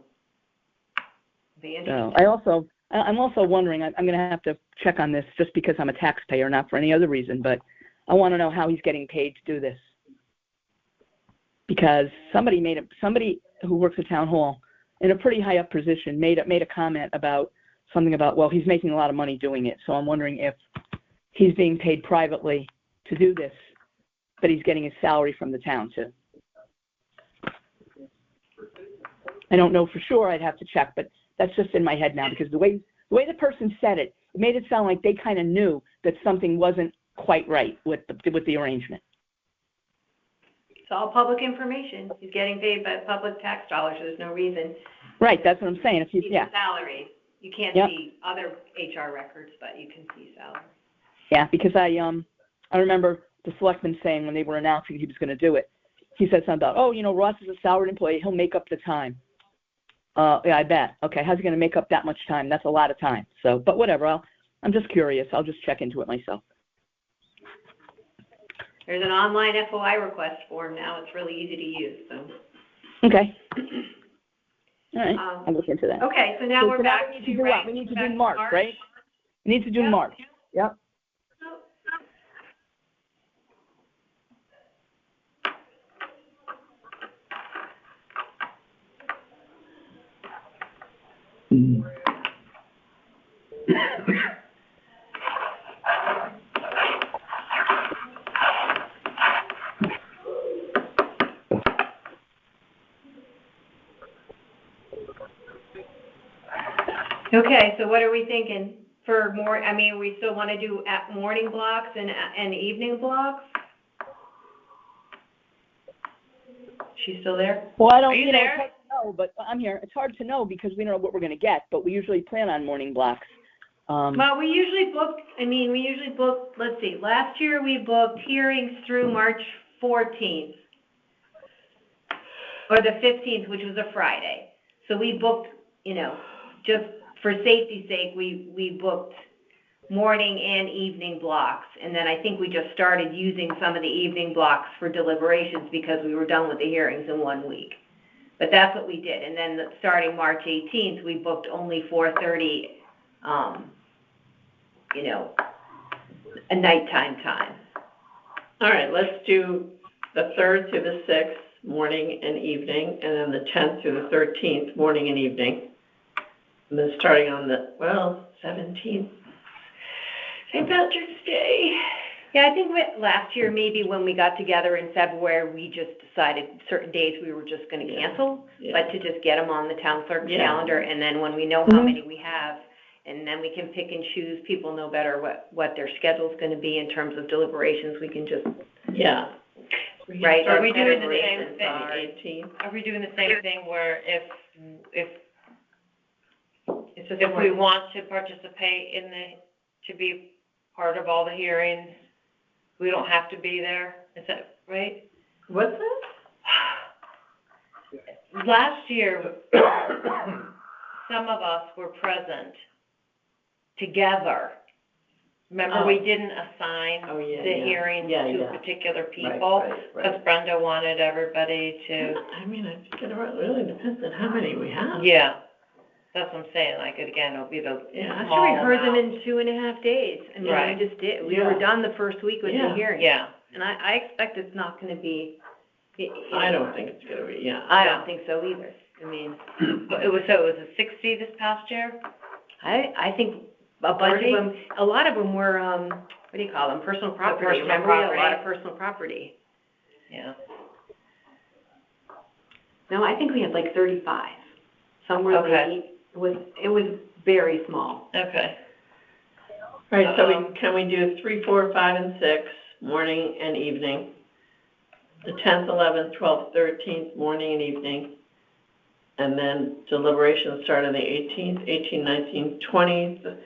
B: Be
A: So
B: interesting.
A: I'm also wondering, I'm going to have to check on this just because I'm a taxpayer, not for any other reason, but I want to know how he's getting paid to do this. Because somebody who works at town hall in a pretty high up position made a comment about something about, well, he's making a lot of money doing it. So I'm wondering if he's being paid privately to do this, but he's getting his salary from the town too. I don't know for sure. I'd have to check, but that's just in my head now, because the way the person said it, it made it sound like they kind of knew that something wasn't quite right with the arrangement.
B: It's all public information. He's getting paid by public tax dollars. There's no reason
A: Right, that's what I'm saying. If
B: to
A: you,
B: see
A: yeah,
B: the salary. You can't
A: Yep.
B: see other HR records, but you can see salary.
A: yeah, because I remember the selectman saying when they were announcing he was going to do it, he said something about, oh, you know, Ross is a salaried employee. He'll make up the time. Yeah, I bet. Okay, how's he going to make up that much time? That's a lot of time. So, but whatever. I'm just curious. I'll just check into it myself.
B: There's an online FOI request form now. It's really easy to use, so.
A: Okay. All right.
B: Um,
A: I'll look into that.
B: Okay, so now
A: So
B: we're
A: now
B: back
A: we need
B: to,
A: to do
B: right?
A: what? We need to
B: back
A: do March, right? We need to do
B: Yep.
A: March. Yep.
B: Okay, so what are we thinking for more, I mean, we still want to do at morning blocks and evening blocks? She's still there?
A: Well, I don't,
E: Are you
A: you know,
E: there?
A: it's hard to know, but I'm here. It's hard to know because we don't know what we're going to get, but we usually plan on morning blocks.
B: Well, we usually book, let's see, last year we booked hearings through March 14th. Or the 15th, which was a Friday. So we booked, you know, just for safety's sake, we booked morning and evening blocks. And then I think we just started using some of the evening blocks for deliberations because we were done with the hearings in 1 week. But that's what we did. And then starting March 18th, we booked only 4:30, you know, a nighttime time.
C: All right, let's do the 3rd to the 6th, morning and evening, and then the 10th through the 13th, morning and evening. And then starting on the, 17th, St. Patrick's Day.
B: Yeah, I think last year, maybe when we got together in February, we just decided certain days we were just going to cancel, but to just get them on the town clerk's calendar, and then when we know how many we have, and then we can pick and choose, people know better what their schedule's going to be in terms of deliberations, we can just,
C: Yeah.
B: right?
E: Are we doing the
B: deliberations
E: same
B: are-
E: thing?
C: 18th.
E: Are we doing the same thing where if
B: It's just
E: we want to participate to be part of all the hearings, we don't have to be there? Is that right?
C: What's that?
E: Last year, some of us were present together. Remember, we didn't assign the hearings to particular people? Because Brenda wanted everybody to.
C: I mean, I think it really depends on how many we have.
E: Yeah, that's what I'm saying, like, again, it'll be the
B: I'm
E: small
B: sure we heard them
E: amount.
B: in 2.5 days. I mean,
E: Right.
B: we just did. We
C: Yeah.
B: were done the first week with the hearing.
E: Yeah.
B: And I expect it's not going to be.
C: I don't think it's gonna be,
B: I don't think so either. I mean,
E: It was a 60 this past year?
B: I think a bunch of them, a lot of them were, what do you call them, personal property.
E: personal
B: Remember, we had a lot
E: property.
B: of personal property.
E: Yeah.
B: No, I think we had like 35. Some were
E: Okay.
B: late. It was very small.
E: Okay.
C: All right, so can we do 3, 4, 5, and 6, morning and evening? The 10th, 11th, 12th, 13th, morning and evening. And then deliberations start on the 18th, 18th, 19th, 20th,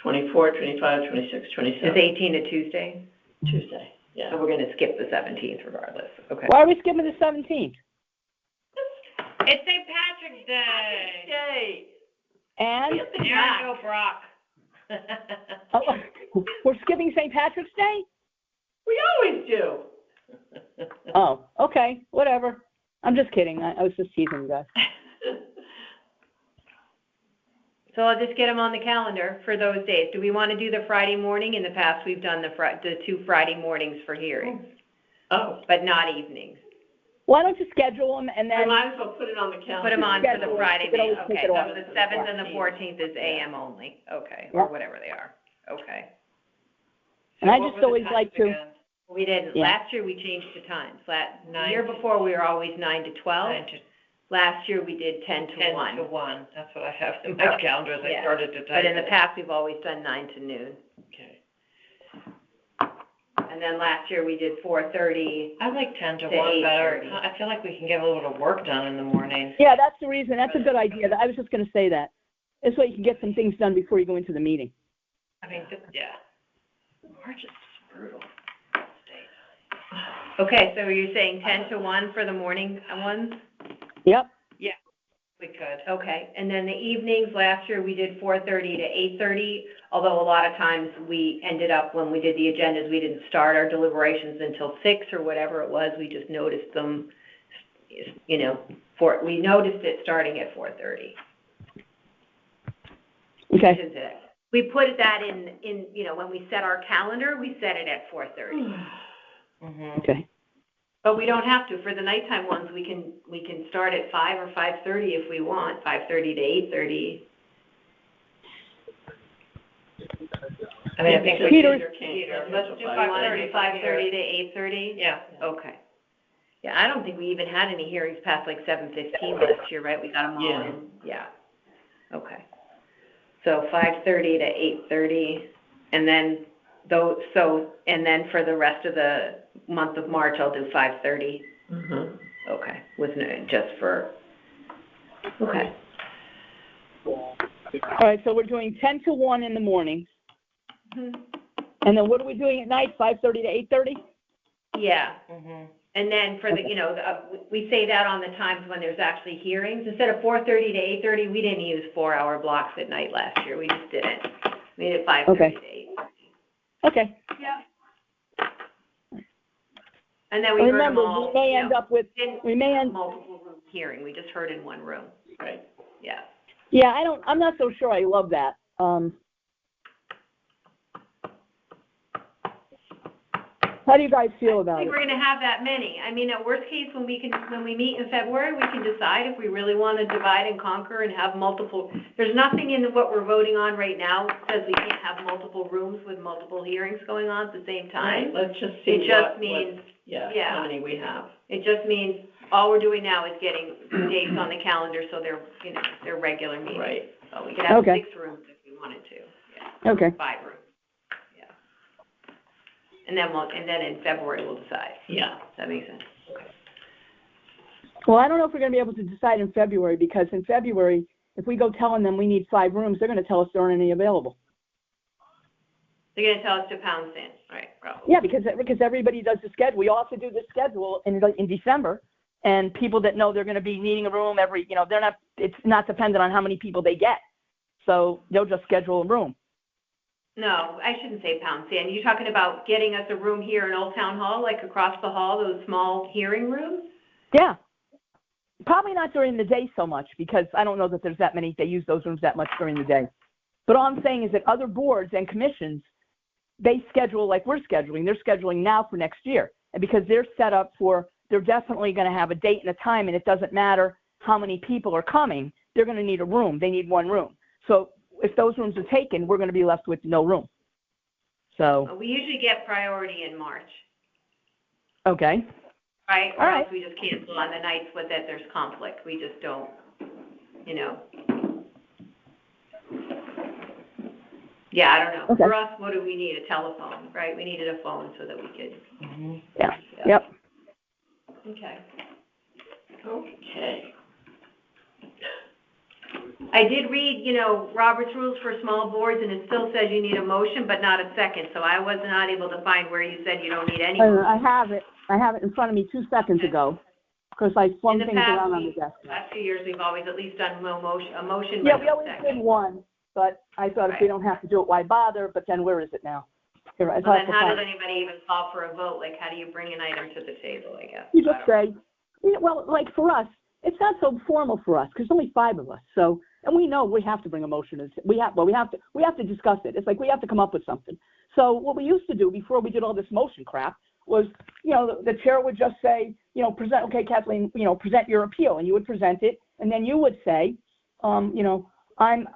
C: 24th, 25th, 26th, 27th.
B: Is 18 a Tuesday?
C: Tuesday, yeah.
B: So we're going to skip the 17th regardless. Okay.
A: Why are we skipping the 17th?
E: It's St. Patrick's Day.
C: Yay!
A: And
E: There you go, Brock.
A: oh, we're skipping St. Patrick's Day?
C: We always do.
A: Oh, okay, whatever. I'm just kidding. I was just teasing you guys.
B: So I'll just get them on the calendar for those days. Do we want to do the Friday morning? In the past, we've done the 2 Friday mornings for hearings,
C: Oh,
B: but not evenings.
A: Why don't you schedule them and
C: I
A: then,
C: might as well put it on the calendar.
B: Put them on for the
A: Schedule it.
B: Friday,
A: You can always take
B: okay,
A: it
B: so
A: off.
B: the 7th and the 14th is AM only, okay, or whatever they are, okay.
A: and I
E: What
A: just
E: were the
A: always
E: times
A: like to,
E: again?
B: We didn't,
A: Yeah.
B: last year we changed the times, the
E: 9
B: year
E: to-
B: before we were always 9 to 12.
E: 9 to
B: Last year we did 10 to
E: 10
B: 1.
E: to 1, that's what I have in my calendar as I
B: Yeah.
E: started to type
B: But in the
E: it.
B: past, we've always done 9 to noon.
C: Okay.
B: And and then last year we did 4:30.
E: I like 10 to
B: To
E: 1 better.
B: 8:30.
E: I feel like we can get a little bit of work done in the morning.
A: Yeah, that's the reason. That's a good idea. I was just going to say that. This way you can get some things done before you go into the meeting.
E: I mean, yeah. March is brutal.
B: Okay, so you're saying 10 to 1 for the morning ones?
A: Yep.
E: We could.
B: Okay, and then the evenings, last year we did 4:30 to 8:30, although a lot of times we ended up, when we did the agendas, we didn't start our deliberations until 6 or whatever it was, we just noticed them, you know, we noticed it starting at 4:30.
A: Okay.
B: We put that in, you know, when we set our calendar, we set it at 4:30.
E: Mm-hmm.
A: Okay.
B: But we don't have to. For the nighttime ones, we can start at 5 or 5:30 if we want, 5:30 to 8:30.
E: I mean, I think we
A: Peter,
E: let's do
B: 5:30
E: 5:30.
B: to 8:30?
E: Yeah.
B: Okay. Yeah, I don't think we even had any hearings past like 7:15 last year, right? We got them all in. Yeah. Okay. So 5:30 to 8:30, and then and then for the rest of the month of March, I'll do 5:30.
C: Mm-hmm.
B: Okay, with just for. Okay.
A: All right, so we're doing 10 to 1 in the mornings.
B: Mm-hmm.
A: And then what are we doing at night, 5:30 to 8:30?
B: Yeah.
E: Mm-hmm.
B: And then for the, you know, we say that on the times when there's actually hearings. Instead of 4:30 to 8:30, we didn't use 4-hour blocks at night last year. We just didn't. We did 5:30
A: Okay.
B: to 8:30.
A: Okay.
B: Yeah. And then we heard them
A: Remember,
B: all.
A: we may
B: you
A: end
B: know,
A: up with,
B: didn't
A: we may end,
B: multiple room hearing. We just heard in one room.
C: Right.
B: Yeah.
A: yeah, I'm not so sure I love that. How do you guys feel
B: I
A: about
B: think
A: it?
B: we're going to have that many. I mean, at worst case, when we meet in February, we can decide if we really want to divide and conquer and have multiple. There's nothing in what we're voting on right now that says we can't have multiple rooms with multiple hearings going on at the same time.
C: Right, let's just see
B: It just means,
C: yeah,
B: yeah.
C: how many we have.
B: it just means all we're doing now is getting dates on the calendar so they're, you know, they're regular meetings.
C: Right.
B: So we could have
A: Okay.
B: 6 rooms if we wanted to. Yeah.
A: Okay.
B: 5 rooms. Yeah. And then in February we'll decide.
C: Yeah.
B: Does that make sense?
A: Well, I don't know if we're going to be able to decide in February, because in February, if we go telling them we need 5 rooms, they're going to tell us there aren't any available.
B: They're going to tell us to pound sand, right? Probably.
A: Yeah, because everybody does the schedule. We all have to do the schedule in December, and people that know they're going to be needing a room it's not dependent on how many people they get. So they'll just schedule a room.
B: No, I shouldn't say pound sand. You're talking about getting us a room here in Old Town Hall, like across the hall, those small hearing rooms?
A: Yeah. Probably not during the day so much, because I don't know that there's that many, they use those rooms that much during the day. But all I'm saying is that other boards and commissions, they schedule like we're scheduling. They're scheduling now for next year. And because they're set up they're definitely going to have a date and a time, and it doesn't matter how many people are coming, they're going to need a room. They need 1 room. So if those rooms are taken, we're going to be left with no room. So.
B: We usually get priority in March,
A: Okay.
B: right?
A: All
B: Or
A: right.
B: else we just cancel on the nights that there's conflict. We just don't, you know. Yeah, I don't know.
A: Okay.
B: For us, what do we need? A telephone, right? We needed a phone so that we could.
E: Mm-hmm.
A: Yeah. Yep.
B: Okay.
C: Okay.
B: I did read, you know, Robert's rules for small boards, and it still says you need a motion, but not a second. So I was not able to find where you said you don't need any.
A: I have it in front of me 2 seconds ago, because I flung things around on the desk.
B: Last few years, we've always at least done a motion.
A: Yeah,
B: but
A: we
B: no
A: always
B: second.
A: did 1, but I thought if we don't have to do it, why bother? But then where is it now? Here, I
B: Well,
A: thought
B: then how does anybody even call for a vote? Like, how do you bring an item to the table, I guess?
A: You just say, well, like for us, it's not so formal for us, because only 5 of us. So, and we know we have to bring a motion. We have to discuss it. It's like we have to come up with something. So what we used to do before we did all this motion crap was, you know, the chair would just say, you know, okay, Kathleen, you know, present your appeal, and you would present it, and then you would say, you know, I'm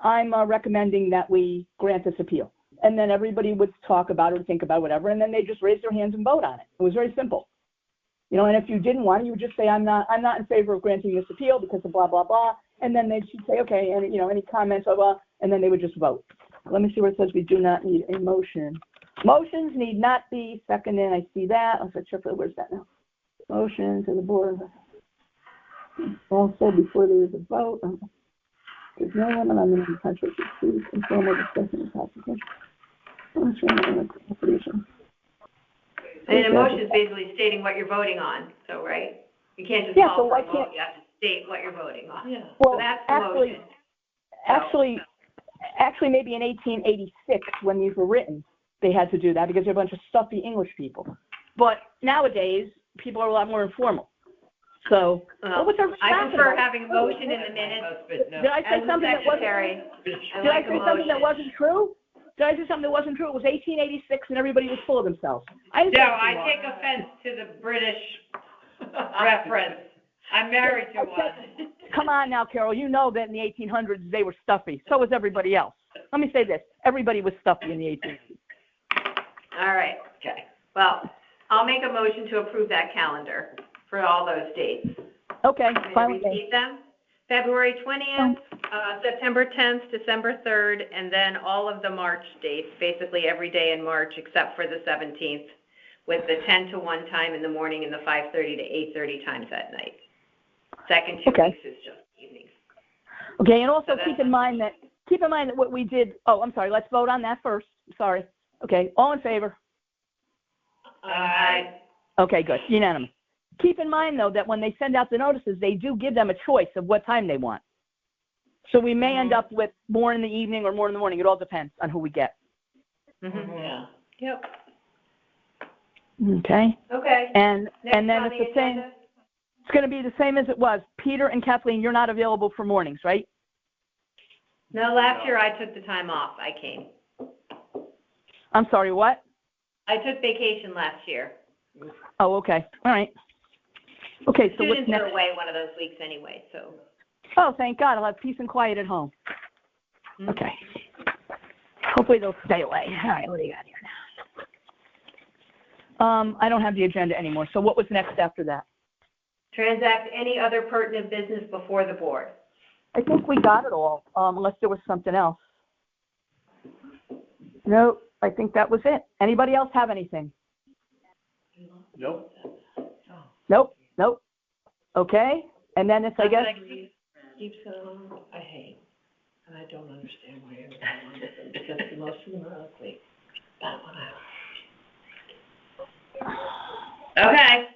A: recommending that we grant this appeal. And then everybody would talk about it or think about it, whatever, and then they just raise their hands and vote on it. It was very simple. You know, and if you didn't want it, you would just say, I'm not in favor of granting this appeal because of blah, blah, blah. And then she'd say, okay, and, you know, any comments, blah, blah, and then they would just vote. Let me see where it says we do not need a motion Motions need not be seconded. I see that. I'm not sure where's that now. Motion to the board. Also, before there is a vote, there's no one on the country to choose informal discussion of application.
B: And a motion is basically stating what you're voting on, so, right? You can't just
A: Yeah,
B: call
A: so
B: for a
A: why
B: vote,
A: can't-
B: you have to state what you're voting on.
C: Yeah.
A: Well,
B: So that's the
A: actually,
B: motion.
A: actually, maybe in 1886, when these were written, they had to do that because they're a bunch of stuffy English people. But nowadays, people are a lot more informal. So, what was everybody
B: I
A: talking
B: prefer
A: about?
B: having a motion in the minutes.
A: Did I say
B: As
A: something that wasn't?
B: secretary,
A: Did I say something that wasn't true? Did I say something that wasn't true? It was 1886 and everybody was full of themselves. I didn't say
E: No,
A: anything
E: I
A: wrong.
E: take offense to the British reference. I'm married to one.
A: Come on now, Carol. You know that in the 1800s they were stuffy. So was everybody else. Let me say this. Everybody was stuffy in the 1800s.
B: All right, okay. Well, I'll make a motion to approve that calendar for all those dates.
A: Okay,
B: Can I
A: fine with me.
B: repeat them? February 20th, September 10th, December 3rd, and then all of the March dates, basically every day in March except for the 17th, with the 10 to 1 time in the morning and the 5:30 to 8:30 times at night. Second 2
A: Okay.
B: weeks is just evenings.
A: Okay, and also
B: So that's-
A: keep in mind that what we did. Oh, I'm sorry. Let's vote on that first. Sorry. Okay, all in favor?
E: Aye.
A: Okay, good. Unanimous. Keep in mind, though, that when they send out the notices, they do give them a choice of what time they want. So we may end up with more in the evening or more in the morning. It all depends on who we get.
B: Mm-hmm.
C: Yeah.
B: Yep.
A: Okay?
B: Okay.
A: And
B: Next
A: then
B: on
A: it's
B: the
A: the same.
B: agenda?
A: It's going to be the same as it was. Peter and Kathleen, you're not available for mornings, right?
B: No, last year I took the time off. I came.
A: I'm sorry, what?
B: I took vacation last year.
A: Oh, okay. All right. Okay, so what's
B: Students are
A: next?
B: away one of those weeks anyway, so.
A: Oh, thank God. I'll have peace and quiet at home.
B: Mhm.
A: Okay. Hopefully they'll stay away. All right, what do you got here now? I don't have the agenda anymore. So what was next after that?
B: Transact any other pertinent business before the board.
A: I think we got it all, unless there was something else. No, I think that was it. Anybody else have anything?
D: Nope.
A: Nope. Okay, and then it's, I guess,
C: Keeps, I hate, and I don't understand why everyone wants them, because most of them are ugly. That one I
E: Okay.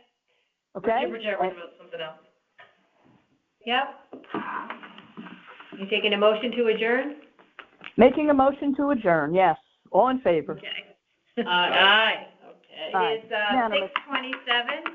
A: okay?
E: We're about something else.
B: Yep. You taking a motion to adjourn?
A: Making a motion to adjourn, yes. All in favor?
B: Okay.
E: Aye.
C: Okay.
A: Aye.
B: It is
A: Unanimous.
B: 6:27.